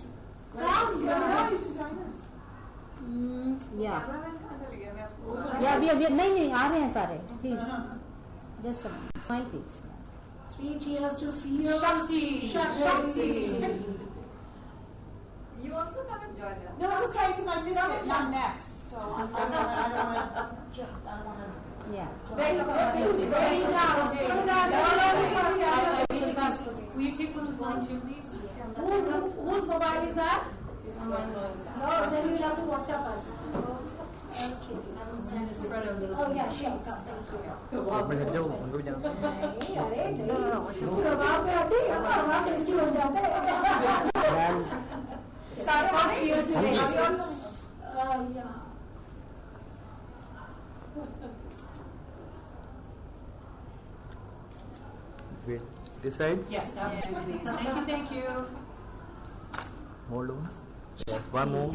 Come, You should join us. Yeah. Yeah, नहीं आ रहे हैं सारे. Please. Just a moment. Smile, please. 3 cheers to feel. Shakti. You also come and join us. No, it's okay because I missed it. I'm next. So I don't want to. Yeah. Will you take one with mine too, please? Whose mobile is that? Yours. Then you will have to WhatsApp us. Okay. And just spread out a little. Oh yeah, sure. Come. Thank you. मैं हट जाऊँ उनको भी जाना नहीं, अरे नहीं। कबाब में हड्डी, कबाब टेस्टी बन जाते हैं। Start years with Yeah. Wait, this side? Yes, that would do, please. Thank you. Hold on. Yes, one more.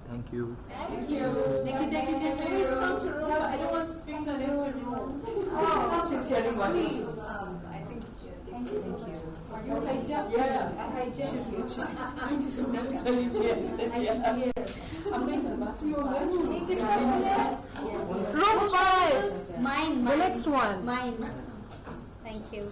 Thank you. Thank you. Please come to room. I don't want to speak to an empty room. Oh, she's getting one. Please. I think. Thank you. Are you hijacked? Yeah. She's good. Thank you so much for telling me. I should be here. I'm going to the bathroom first. Take this one. Room 5. Mine. The next one. Mine. Thank you.